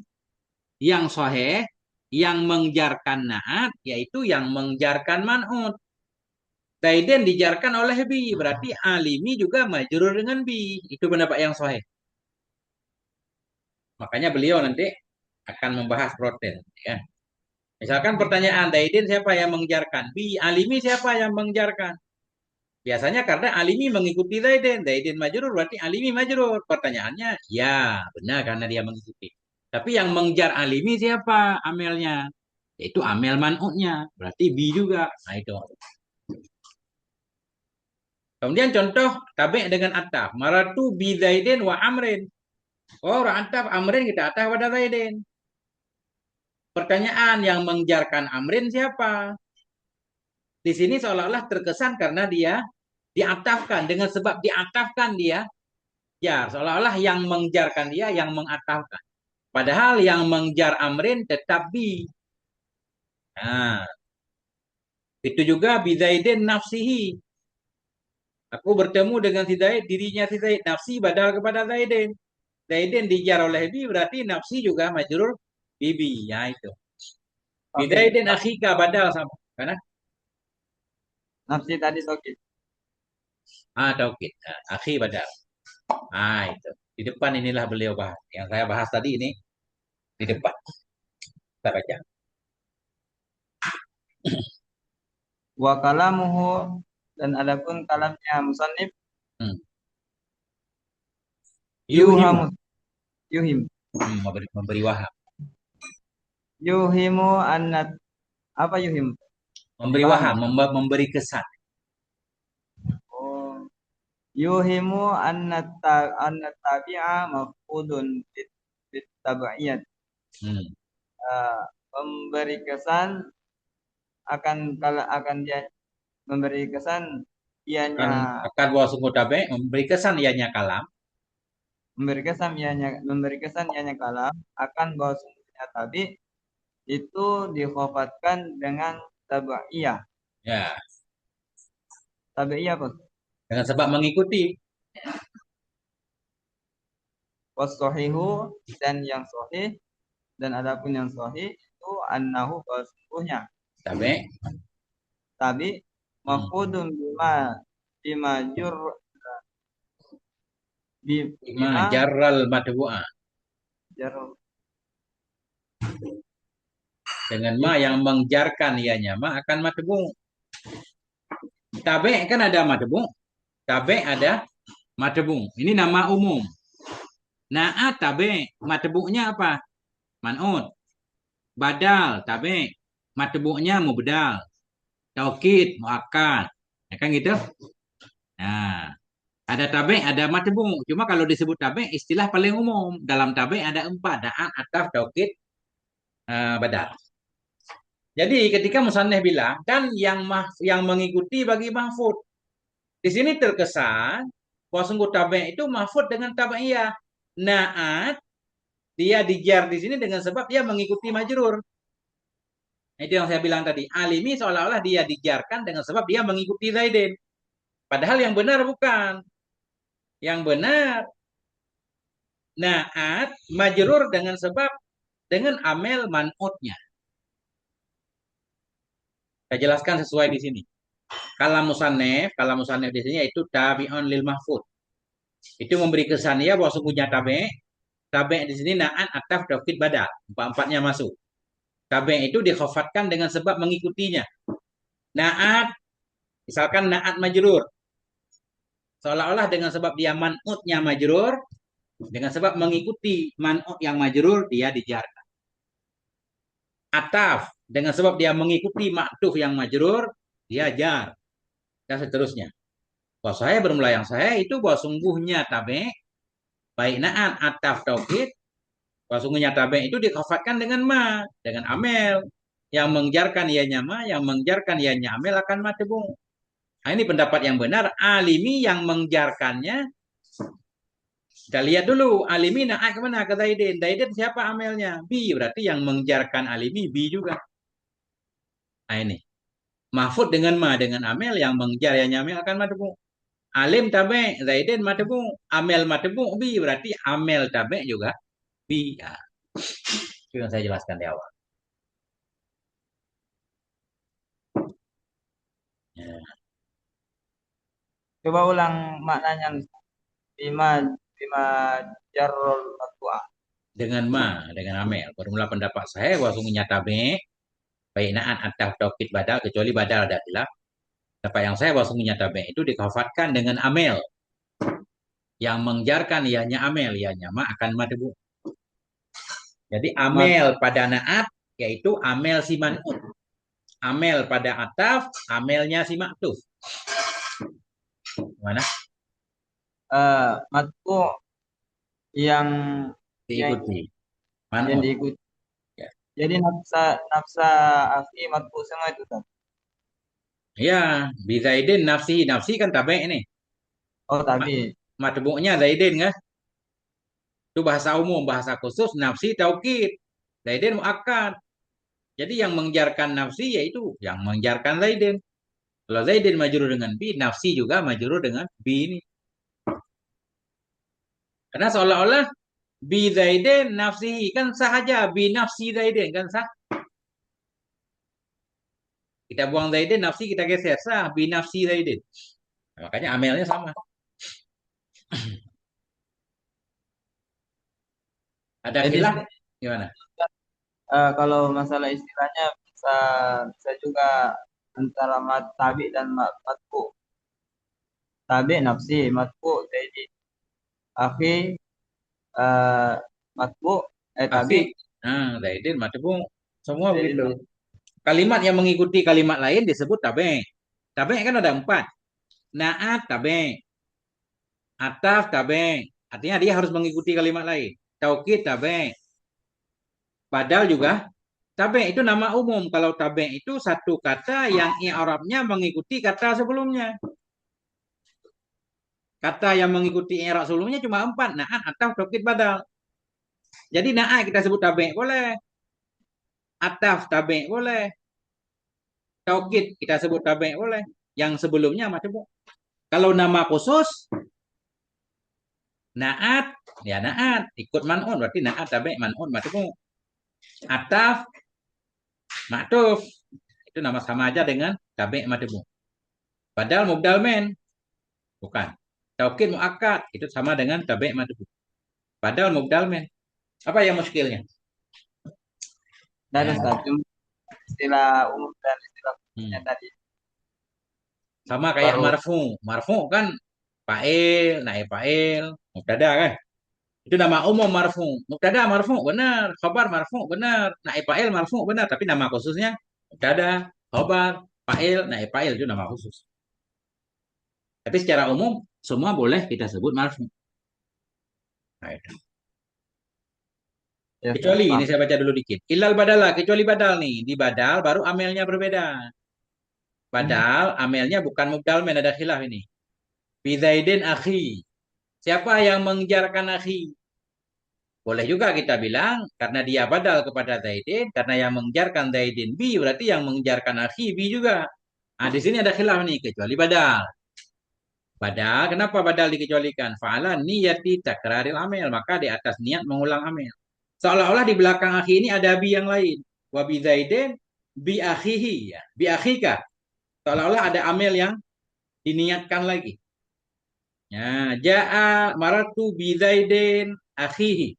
yang sahih yang mengejarkan naat yaitu yang mengejarkan man'ut. Zaidin dijarkan oleh bi, berarti alimi juga majrur dengan bi. Itu pendapat yang sahih. Makanya beliau nanti akan membahas protes ya. Misalkan pertanyaan Zaidin siapa yang mengejarkan? Bi, alimi siapa yang mengejarkan? Biasanya karena alimi mengikuti Zaidin. Zaidin majrur berarti alimi majrur. Pertanyaannya, ya benar karena dia mengikuti. Tapi yang mengejar alimi siapa amelnya? Yaitu amel man'utnya. Berarti bi juga. Nah itu. Kemudian contoh tabe' dengan ataf. Maratu bi Zaidin wa Amrin. Oh, orang ataf Amrin kita ataf pada Zaidin. Pertanyaan yang menjarkan Amrin siapa? Di sini seolah-olah terkesan karena dia diatafkan. Dengan sebab diatafkan dia jar. Seolah-olah yang menjarkan dia yang mengatafkan. Padahal yang mengjar Amrin tetap bi. Nah, itu juga bi Zaidin nafsihi. Aku bertemu dengan si Zaid, dirinya si Zaid. Nafsi badal kepada Zaidin. Zaidin dijar oleh bi, berarti nafsi juga majrur bibi. Ya itu. Bi Oke, Zaidin akhika badal sama. Karena nafsi tadi tokit. taukid. Akhi badal. Itu. Di depan inilah beliau bahas. Yang saya bahas tadi ini di depan. Kita baca. Wa kalamuhu, dan adapun kalamnya musannif Hmm. Yuhimu. yuhamu, yuhim, Memberi waham. yuhimu annat, apa yuhim? Memberi Paham waham. nggak? Memberi kesan. Oh, yuhimu annat tabi'a mafqudun bit tabi'iyat. Hmm. Memberi kesan akan, kalau akan dia memberi kesan Akan, ianya, akan bahwa sungguh tabe memberi kesan ianya kalam. memberi kesan ianya kalam akan bahwa sungguhnya tabi itu dikhofatkan dengan tabi'iyah. Ya. Tabi'iyah apa? Dengan sebab mengikuti. Wasohihu, dan yang sahih, dan adapun yang sahih itu annahu, bahwa sesungguhnya Tabe. tabi Hmm. mafudun bima jur Ma bima jarral matbu'a. jar Dengan ma yang mengjarkan ianya ma akan matbu. Tabe kan ada matbu. Tabe ada matbu. Ini nama umum. Naat tabe. Matbu'nya apa? Man'ut. Badal tabe. Matbu'nya mubdal. Taukid muakkad. Ya kan gitu? Nah, ada tabe, ada matbu. Cuma kalau disebut tabe, istilah paling umum. Dalam tabe ada empat. Naat, ataf, taukid, badal. Jadi ketika Musanneh bilang dan yang mengikuti bagi mahfud. Di sini terkesan bahwa sungguh tabe' itu mahfud dengan tabi'iyah. Naat dia dijar di sini dengan sebab dia mengikuti majrur. Itu yang saya bilang tadi. Alimi seolah-olah dia dijarkan dengan sebab dia mengikuti Zaidin. Padahal yang benar bukan. Yang benar naat majrur dengan sebab dengan amel man'utnya. Saya jelaskan sesuai di sini. Kalau musannef di sini itu tabi'un lil mahfud. Itu memberi kesan ya bahwa sungguhnya tabe. Tabe di sini na'at, ataf, taukid, badal. Empat-empatnya masuk. Tabe itu dikhafatkan dengan sebab mengikutinya. Na'at, misalkan na'at majrur. Seolah-olah dengan sebab dia man'utnya majrur, dengan sebab mengikuti man'ut yang majrur, dia dijarkan. Ataf, dengan sebab dia mengikuti ma'tuf yang majrur, dia jar. Dan seterusnya. Bahwa saya bermula yang saya itu bahwa sungguhnya tabe, baik na'at, ataf, taukid, bahwa sungguhnya tabe itu dikafatkan dengan ma, dengan amel. Yang mengjarkan ianya ma, yang mengjarkan ianya amel akan matbu. Nah, ini pendapat yang benar. Alimi yang mengjarkannya. Kita lihat dulu. Alimi naik kemana? Ke Zaidin. Zaidin siapa amelnya? Bi. Berarti yang mengjarkan alimi bi juga. Nah ini. Mahfud dengan ma, dengan amel. Yang mengjar ianya amel akan matbu. Alim tabe, Zaidin matbu. Amel matbu bi. Berarti amel tabe juga bi. Ya. Itu yang saya jelaskan di awal. Ya. coba ulang maknanya, bima bima jarrul fatwa. Dengan ma, dengan amel. Formula pendapat saya bahwa sungguhnya tabe, baik naat atau taukid badal, kecuali badal ada khilaf. Pendapat yang saya bahwa sungguhnya tabe itu dikafatkan dengan amel. Yang mengjarkan ianya amel, ianya ma akan madbu. Jadi Mak amel pada naat, yaitu amel si man'ut. Amel pada ataf, amelnya si maktuf. Mana? Matku yang yang Diikuti. yang Man'ut. diikuti. Ya. Jadi nafsa nafsa akhi matku semua itu kan. Ya, bi Zaidin nafsi. Nafsi kan tabe nih. Oh tapi Matbu'nya Zaidin kan? Itu bahasa umum, bahasa khusus nafsi taukid. Zaidin muakkad. Jadi yang mengejarkan nafsi yaitu yang mengejarkan Zaidin. Kalau Zaidin majrur dengan bi, nafsi juga majrur dengan bi ini. Karena seolah-olah bi Zaidin nafsihi kan sah aja bi nafsi Zaidin kan sah. Kita buang Zaidin nafsi kita geser sah bi nafsi Zaidin. Nah, makanya amelnya sama. Ada jadi khilaf gimana? kalau masalah istilahnya bisa bisa juga antara tabi dan matku. Tabi nafsi, matku jadi akhi eh, matku tabi Asik. Nah, Zaidin matbu semua jadi begitu. Kalimat yang mengikuti kalimat lain disebut tabe. Tabe kan ada empat. Naat tabe, ataf tabe. Artinya dia harus mengikuti kalimat lain. Taukid tabe, badal juga tabe itu nama umum. Kalau tabe itu satu kata yang i'rabnya mengikuti kata sebelumnya. Kata yang mengikuti i'rab sebelumnya cuma empat. Naat, ataf, taukid, badal. Jadi naat kita sebut tabe boleh. Ataf tabe boleh. Taukid kita sebut tabe boleh. Yang sebelumnya macam itu. Kalau nama khusus naat, ya naat ikut man'un berarti naat tabe man'un macam ataf maktuf itu nama sama aja dengan tabe matbu. Padahal mubdal men bukan. Taukid muakkad itu sama dengan tabe matbu. Padahal mubdal men. Apa yang muskilnya? dan Ya. Ustaz cuma istilah umum dan istilah khususnya Hmm. tadi Sama kayak baru marfu. Marfu kan fa'il, naib fa'il, mubtada kan? Itu nama umum marfu. Mubtada marfu benar, khabar marfu benar, naib fa'il marfu benar, tapi nama khususnya mubtada, khabar, fa'il, naib fa'il itu nama khusus. Tapi secara umum semua boleh kita sebut marfu. Nah, itu. ya Ustaz Kecuali ini paham. saya baca dulu dikit. Ilal badala, kecuali badal nih. Di badal baru amelnya berbeda. Hmm. Badal amelnya bukan mubdal men ada khilaf ini. Bizaidin akhi. Siapa yang mengejarkan akhi? Boleh juga kita bilang karena dia badal kepada Zaidin, karena yang mengejarkan Zaidin bi, berarti yang mengejarkan akhi bi juga. Nah, di sini ada khilaf nih, kecuali badal. Badal, kenapa badal dikecualikan? Fa'ala niyati takraril amel, maka di atas niat mengulang amel. Seolah-olah di belakang akhi ini ada bi yang lain. Wa bi Zaidin bi akhihi ya. Bi akhika. Seolah-olah ada amel yang diniatkan lagi. Ya, ja'a maratu bi Zaidin akhihi.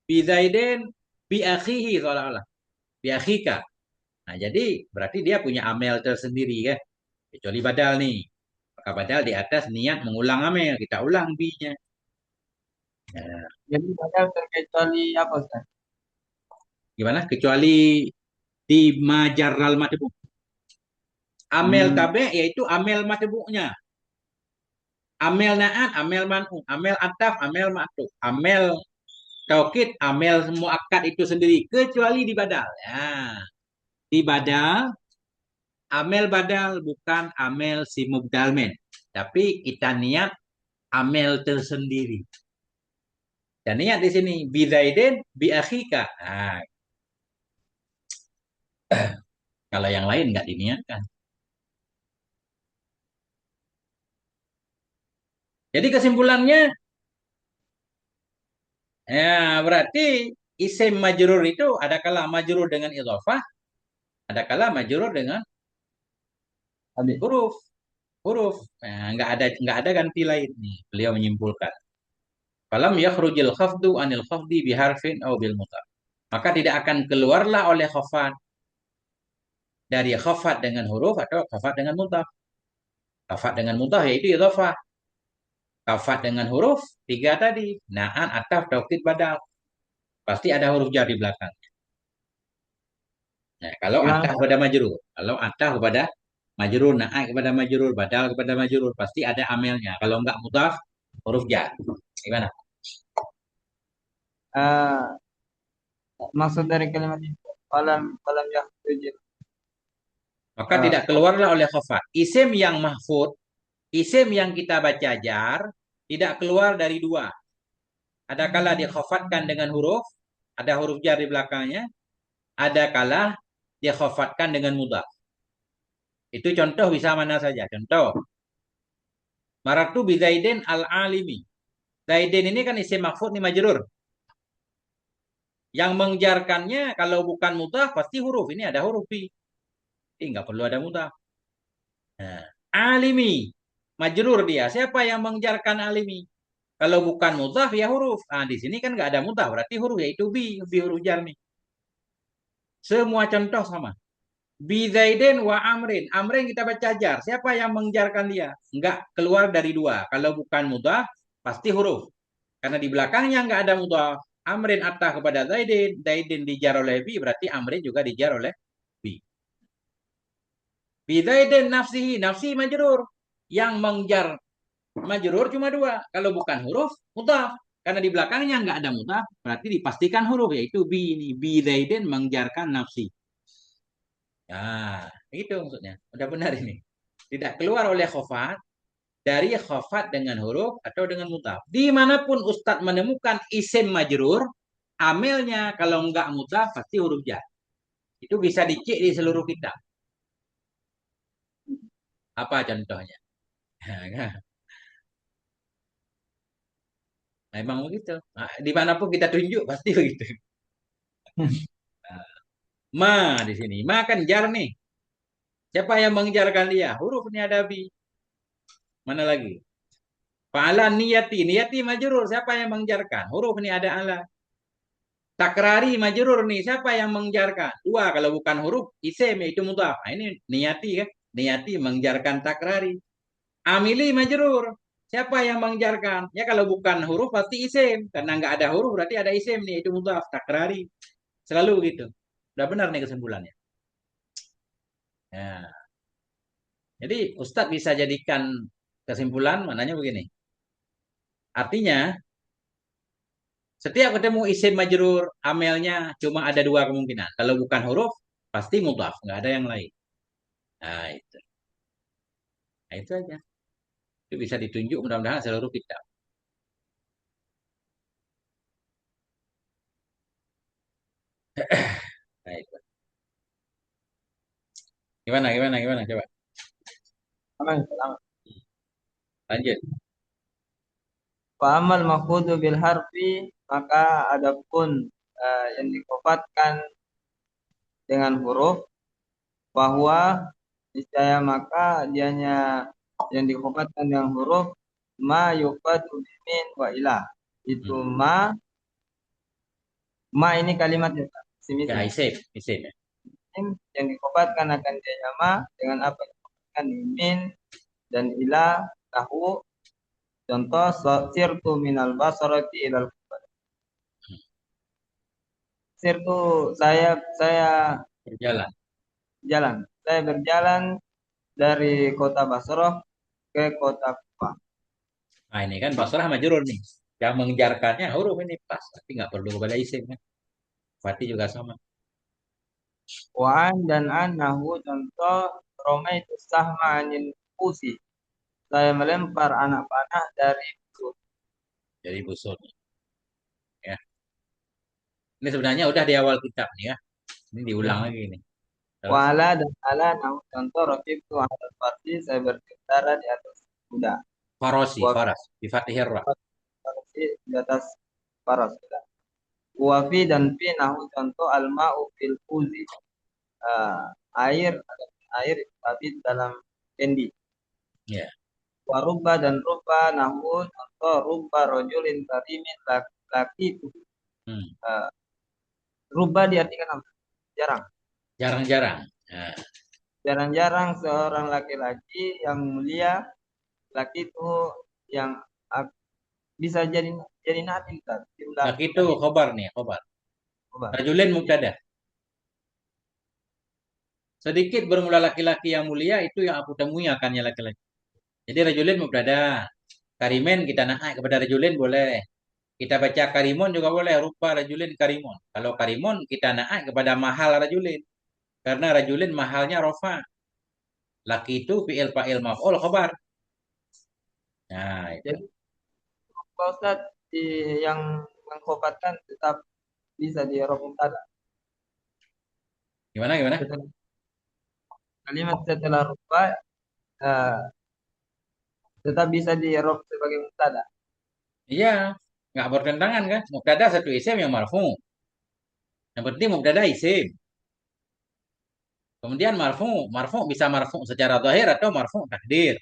Bi Zaidin bi akhihi seolah-olah. Bi akhika. Nah, jadi berarti dia punya amel tersendiri kan. Kecuali badal nih. Maka badal di atas niat mengulang amel. Kita ulang bi-nya. Nah, Jadi padahal terkecuali apa Ustaz? gimana? Kecuali di majarral matbu. Amel Hmm. tabe yaitu amel matbu'nya. Amel naat, amel man'u, amel ataf, amel ma'tuf, amel taukid, amel muakkad itu sendiri kecuali di badal. Ya, di badal amel badal bukan amel si mubdalmen, tapi kita niat amel tersendiri. Dan niat di sini bizaidin bi akhika. Nah, kalau yang lain nggak diniatkan. Jadi kesimpulannya ya berarti isim majrur itu ada kala majrur dengan idhofah, ada kala majrur dengan Tadi. huruf. Huruf. Nah, nggak ada ganti lain nih. Beliau menyimpulkan. Falam yakhrujil khafdu anil khafdi biharfin au bil mutab. Maka tidak akan keluarlah oleh khafat dari khafat dengan huruf atau khafat dengan mutab. Khafat dengan mutab yaitu idhofah. Khafat dengan huruf tiga tadi. Na'an, ataf, taukid, badal. Pasti ada huruf jar di belakang. Nah, kalau Gimana ataf Ustaz? pada majrur. Kalau ataf pada Majrur naik kepada majrur, badal kepada majrur, pasti ada amelnya. Kalau enggak mudhaf, huruf jar. Gimana? Ah, maksud dari kalimat itu falam yakhruj. Maka Ah, tidak keluarlah oleh khafat. Isim yang mahfud, isim yang kita baca jar, tidak keluar dari dua. Ada kala dikhafatkan dengan huruf, ada huruf jar di belakangnya, ada kala dikhafatkan dengan mudhaf. Itu contoh bisa mana saja. Contoh, maratu bi Zaidin al-alimi. Zaidin ini kan isim mahfud nih majrur. Yang mengjarkannya kalau bukan mudhaf pasti huruf. Ini ada huruf fi. Ini nggak perlu ada mudhaf. Nah, alimi. Majrur dia. Siapa yang mengjarkan alimi? Kalau bukan mudhaf ya huruf. Nah, di sini kan nggak ada mudhaf. Berarti huruf yaitu bi. Bi huruf jar nih. Semua contoh sama. Bi Zaidin wa Amrin. Amrin kita baca jar. Siapa yang mengjarkan dia? Nggak keluar dari dua. Kalau bukan mudhaf pasti huruf. Karena di belakangnya nggak ada mudhaf. Amrin attah kepada Zaidin. Zaidin dijar oleh bi. Berarti Amrin juga dijar oleh bi. Bi Zaidin nafsihi. Nafsi majrur. Yang mengjar majrur cuma dua. Kalau bukan huruf, mudhaf. Karena di belakangnya nggak ada mudhaf, berarti dipastikan huruf, yaitu bi ini. Bi Zaidin mengjarkan nafsi. Nah, itu maksudnya. Udah benar ini. Tidak keluar oleh khofat, dari khofat dengan huruf atau dengan mudhaf. Dimanapun Ustadz menemukan isim majrur, amelnya kalau nggak mudhaf pasti huruf jar. Itu bisa dicek di seluruh kitab. Apa contohnya? Nah, memang begitu. Nah, dimanapun kita tunjuk pasti begitu. Nah, ma di sini. Ma kan jar nih. Siapa yang mengejarkan dia? Huruf ini ada bi. Mana lagi? Fa'ala niyati. Niyati majrur. Siapa yang mengejarkan? Huruf ini ada ala. Takrari majrur nih. Siapa yang mengejarkan? Dua. Kalau bukan huruf, isim yaitu mudhaf. Nah, ini niyati kan? Niyati mengejarkan takrari. Amili majrur. Siapa yang mengejarkan? Ya kalau bukan huruf pasti isim. Karena nggak ada huruf berarti ada isim nih. Itu mudhaf. Takrari. Selalu begitu. Udah benar nih kesimpulannya. Ya. Jadi Ustadz bisa jadikan kesimpulan maknanya begini. Artinya setiap ketemu isim majrur amelnya cuma ada dua kemungkinan. Kalau bukan huruf pasti mudhaf, nggak ada yang lain. Nah itu, nah, itu aja. Itu bisa ditunjuk mudah-mudahan seluruh kitab. Nah, itu. Gimana, gimana, gimana? Coba aman. lanjut. Fa'amal makhudhu bil harfi, maka adapun yang dikofatkan dengan huruf, bahwa niscaya maka dianya yang dikofatkan dengan huruf ma yufadu bimin wa ilah. Itu Hmm. ma ini kalimatnya Pak. Ya, Isim isim ya. yang dikofatkan akan dianya ma dengan apa yang dikofatkan min dan ilah tahu. Contoh sirtu minal basarati ilal sirtu, saya Berjalan. jalan. Saya berjalan dari kota Basrah ke kota Kufah. Nah ini kan basrah majrur nih. Yang mengejarkannya huruf ini pas. Tapi nggak perlu kepada isim kan. Fatih juga sama. Waan dan anahu contoh Romai itu sahma anil kusi. Saya melempar anak panah dari musuh. Jadi busur. Ya. Ini sebenarnya udah di awal kitab nih ya. Ini diulang Ya. lagi nih. Terus. Wala dan ala nahu contoh Rakib itu atas farsi saya berkendara di atas kuda. Farosi, Wafi faras. Di fathihir ra. di atas paras kuda. Wafi dan fi nahu contoh alma'u fil kuzi. Ah, air air tapi dalam kendi. Ya. Waruba dan ruba namun contoh ruba rojulin karimin laki itu Hmm. ruba diartikan apa? Jarang. Jarang-jarang. Nah, Jarang-jarang seorang laki-laki yang mulia, laki itu yang bisa jadi nabi kan? Jumlah laki itu nabi khobar nih, khobar. coba. Rajulin mubtada. Sedikit bermula laki-laki yang mulia itu yang aku temui akannya laki-laki. Jadi rajulin mubtada. Karimen kita naik kepada rajulin boleh. Kita baca karimon juga boleh. Rupa rajulin karimon. Kalau karimon kita naik kepada mahal rajulin. Karena rajulin mahalnya rofa. Laki itu fi'il fa'il maf'ul khabar. Nah, itu. Jadi Pak Ustadz yang mengkhofatkan tetap bisa di Arab mubtada. Gimana gimana? Setelah kalimat setelah rupa eh, tetap bisa di Arab sebagai mubtada. Iya, nggak bertentangan kan? Mubtada satu isim yang marfu. Yang penting mubtada isim. Kemudian marfu, marfu bisa marfu secara zahir atau marfu takdir.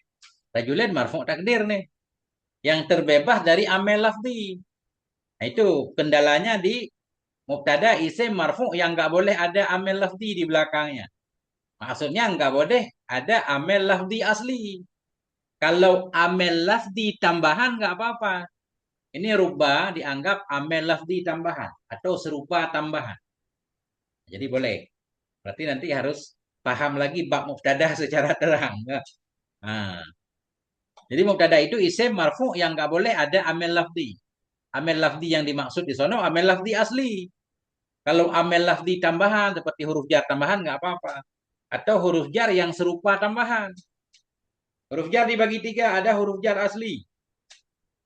Rajulin marfu takdir nih. Yang terbebas dari amel lafzi. Nah, itu kendalanya di mubtada isim marfu yang nggak boleh ada amel lafzi di belakangnya. Maksudnya nggak boleh ada amel lafzi asli. Kalau amel lafzi tambahan nggak apa-apa. Ini rubah dianggap amel lafzi tambahan atau serupa tambahan. Jadi boleh. Berarti nanti harus paham lagi bab mubtada secara terang. Nah, jadi mubtada itu isim marfu yang nggak boleh ada amel lafzi. Amel lafzi yang dimaksud di sono amel lafzi asli. Kalau amel lafzi tambahan seperti huruf jar tambahan nggak apa-apa. Atau huruf jar yang serupa tambahan. Huruf jar dibagi tiga, ada huruf jar asli,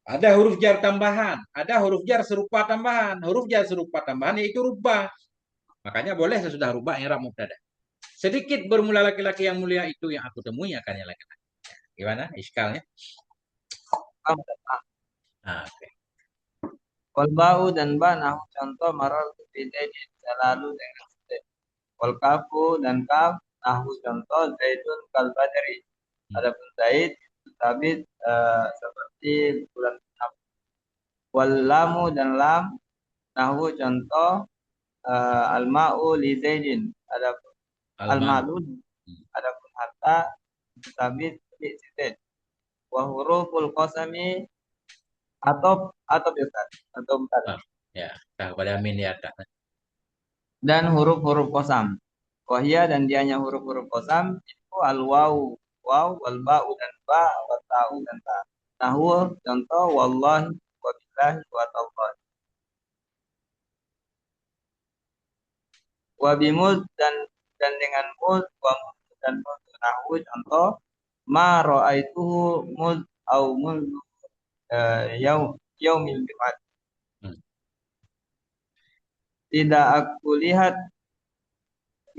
ada huruf jar tambahan, ada huruf jar serupa tambahan. Huruf jar serupa tambahan yaitu rubah. Makanya boleh sesudah rubah i'rab mubtada. Sedikit bermula laki-laki yang mulia itu yang aku temui akan yang laki-laki. Gimana iskalnya? Paham tak? Paham. Nah, oke. Wal ba'u dan ba nahu contoh maral bidaini selalu dengan zaid. Wal kafu dan kaf nahu contoh zaidun kal badri. Hmm. Adapun zaid itu sabit seperti bulan enam. Wal lamu dan lam nahu contoh al ma'u li zaidin. Adapun al Alma. ma'lun adapun hatta itu sabit li zaid. Wa huruful qasami atau biasa atau bentar. Ah, ya, nah, pada min di atas. Dan huruf-huruf kosam. Wahia dan dianya huruf-huruf kosam itu al waw, waw wal ba'u dan ba, wa ta'u dan ta. Nahu contoh wallahi wa billahi wa tallahi. Wa bimud dan dengan mud wa mud dan mud. Nahu contoh ma ra'aituhu mud au mud yaumil jumat. Hmm. Tidak aku lihat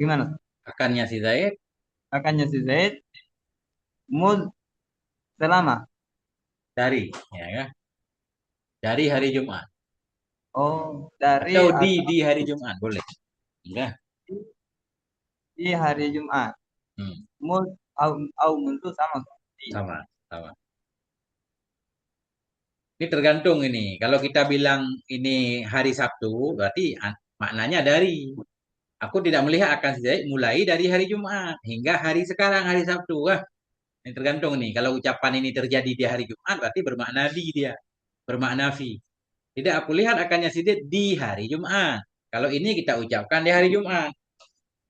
gimana? Akannya si Zaid Akannya si Zaid mud selama. dari, ya kan? Dari hari Jumat Oh, dari atau atau di hari Jumat boleh. Enggak. di hari Jumat. Hmm. Mul au mundu sama seperti. Sama, sama. Ini tergantung ini. Kalau kita bilang ini hari Sabtu, berarti maknanya dari. Aku tidak melihat akan Zaid mulai dari hari Jumat hingga hari sekarang hari Sabtu. Wah, ini tergantung nih. Kalau ucapan ini terjadi di hari Jumat, berarti bermakna di dia, bermakna fi. Tidak, aku lihat akannya Zaid di hari Jumat. Kalau ini kita ucapkan di hari Jumat.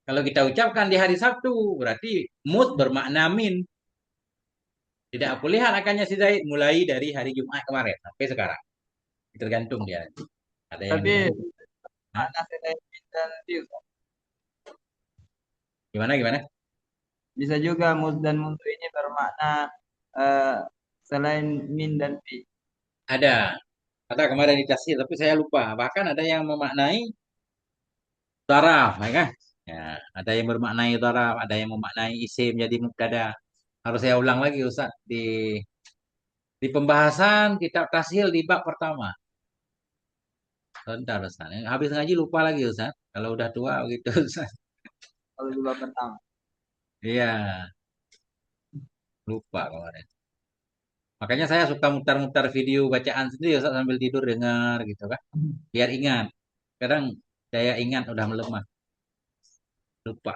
Kalau kita ucapkan di hari Sabtu, berarti mut bermakna min. Tidak, aku lihat akannya si Zaid mulai dari hari Jumat kemarin sampai sekarang. Tergantung dia. Ada yang Tapi disebut. Hah? makna selain dan fi. Gimana gimana? Bisa juga mud dan mundu ini bermakna eh, selain min dan fi. Ada. Ada kemarin di tasir, tapi saya lupa. Bahkan ada yang memaknai taraf, ya kan? Ya, ada yang bermaknai taraf, ada yang memaknai isim jadi mubtada. Harus saya ulang lagi Ustaz di pembahasan kitab tasil di bab pertama. Sebentar Ustaz. Habis ngaji lupa lagi Ustaz. Kalau udah tua begitu Ustaz. Kalau di bab pertama. Iya, lupa kemarin. Makanya saya suka mutar-mutar video bacaan sendiri Ustaz, sambil tidur dengar gitu kan. Biar ingat. Kadang saya ingat udah melemah, lupa.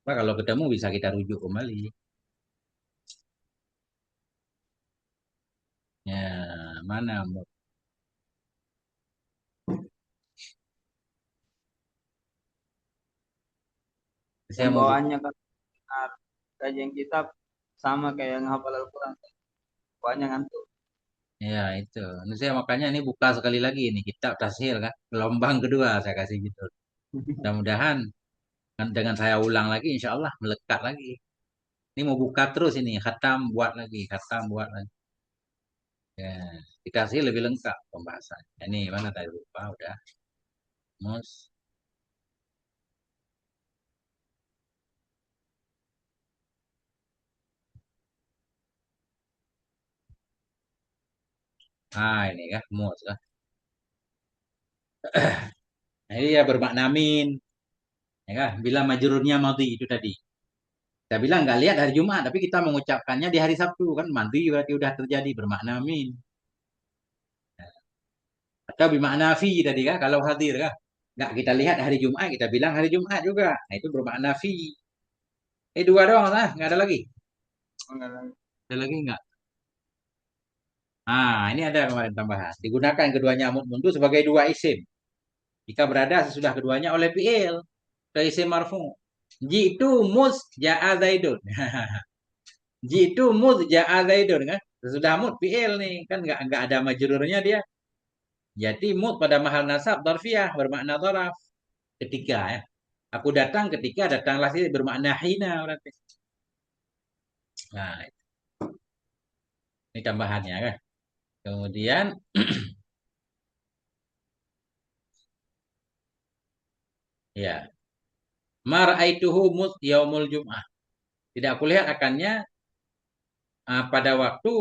Nah, kalau ketemu bisa kita rujuk kembali. Ya, mana Saya Dan mau bawaannya kan benar. Kajian kitab sama kayak menghafal Al-Quran. Bawaannya ngantuk. ya itu. Ini saya makanya ini buka sekali lagi ini kitab Tashil kan. Gelombang kedua saya kasih gitu. Mudah-mudahan kan dengan saya ulang lagi insya Allah melekat lagi. Ini mau buka terus ini, khatam buat lagi, khatam buat lagi. Ya, dikasih lebih lengkap pembahasan. Ini mana tadi lupa udah. Mus. Ah ini kan mus kan. Nah, ini ya bermakna min. Ya kan? Bila majrurnya madhi itu tadi. Kita bilang nggak lihat hari Jumat, tapi kita mengucapkannya di hari Sabtu kan madhi berarti udah terjadi bermakna min. Atau bermakna fi tadi kan kalau hadir kan. Nggak kita lihat hari Jumat, kita bilang hari Jumat juga. Nah itu bermakna fi. Dua doang lah, nggak ada lagi. Ada lagi nggak? Ah, ini ada kemarin tambahan. Digunakan keduanya mundu sebagai dua isim. Jika berada sesudah keduanya oleh fi'il. Ke isim marfu. Jitu mus ja'a zaidun. Jitu mus ja'a zaidun kan. Sesudah mut fi'il nih. Kan nggak ada majrurnya dia. Jadi mut pada mahal nasab dorfiyah bermakna doraf. Ketika ya. Aku datang ketika datanglah sih bermakna hina berarti. Nah, ini tambahannya kan. Kemudian ya, mar'aituhu mut yaumul jum'ah. Tidak aku lihat akannya pada waktu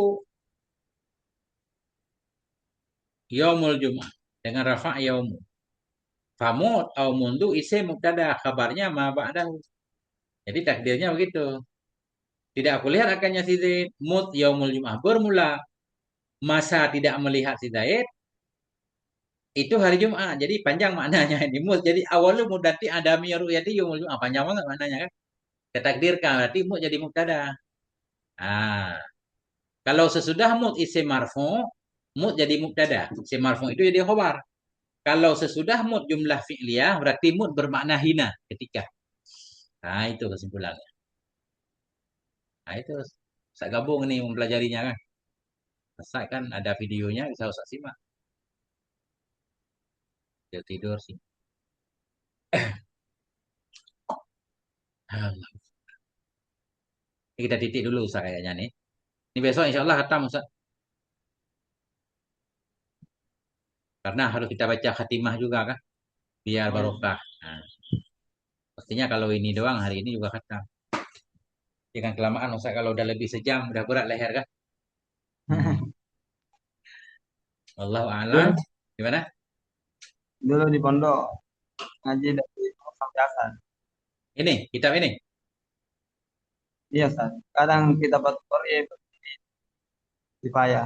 yaumul jum'ah dengan rafa' yaumu. Famut au mundu isim mubtada kabarnya ma ba'dahu. Jadi takdirnya begitu. Tidak aku lihat akannya si Zaid mut yaumul jum'ah bermula masa tidak melihat si Zaid itu hari Jumat. Jadi panjang maknanya ini mut. Jadi awalnya mudati adami ru'yati yaumul jum'ah panjang banget maknanya kan. Ketakdirkan berarti mut jadi mubtada. Ah, kalau sesudah mut isim marfu, mut jadi mubtada. Isim marfu itu jadi khabar. Kalau sesudah mut jumlah fi'liyah berarti mut bermakna hina ketika. Nah, itu kesimpulannya. Nah, itu saya gabung nih mempelajarinya kan. Selesai kan ada videonya bisa usah simak. Dia tidur sih. Ini kita titik dulu Ustaz kayaknya nih. Ini besok insya Allah khatam Ustaz. Karena harus kita baca khatimah juga kan. Biar Oh, iya. barokah. Nah, pastinya kalau ini doang hari ini juga khatam. Jangan kelamaan Ustaz kalau udah lebih sejam udah berat leher kan. Hmm. Wallahu a'lam. Dulu, Gimana? dulu di pondok ngaji dari sampai asar. Ini, kitab ini. Iya, San. Kadang kita buat Korea di payah.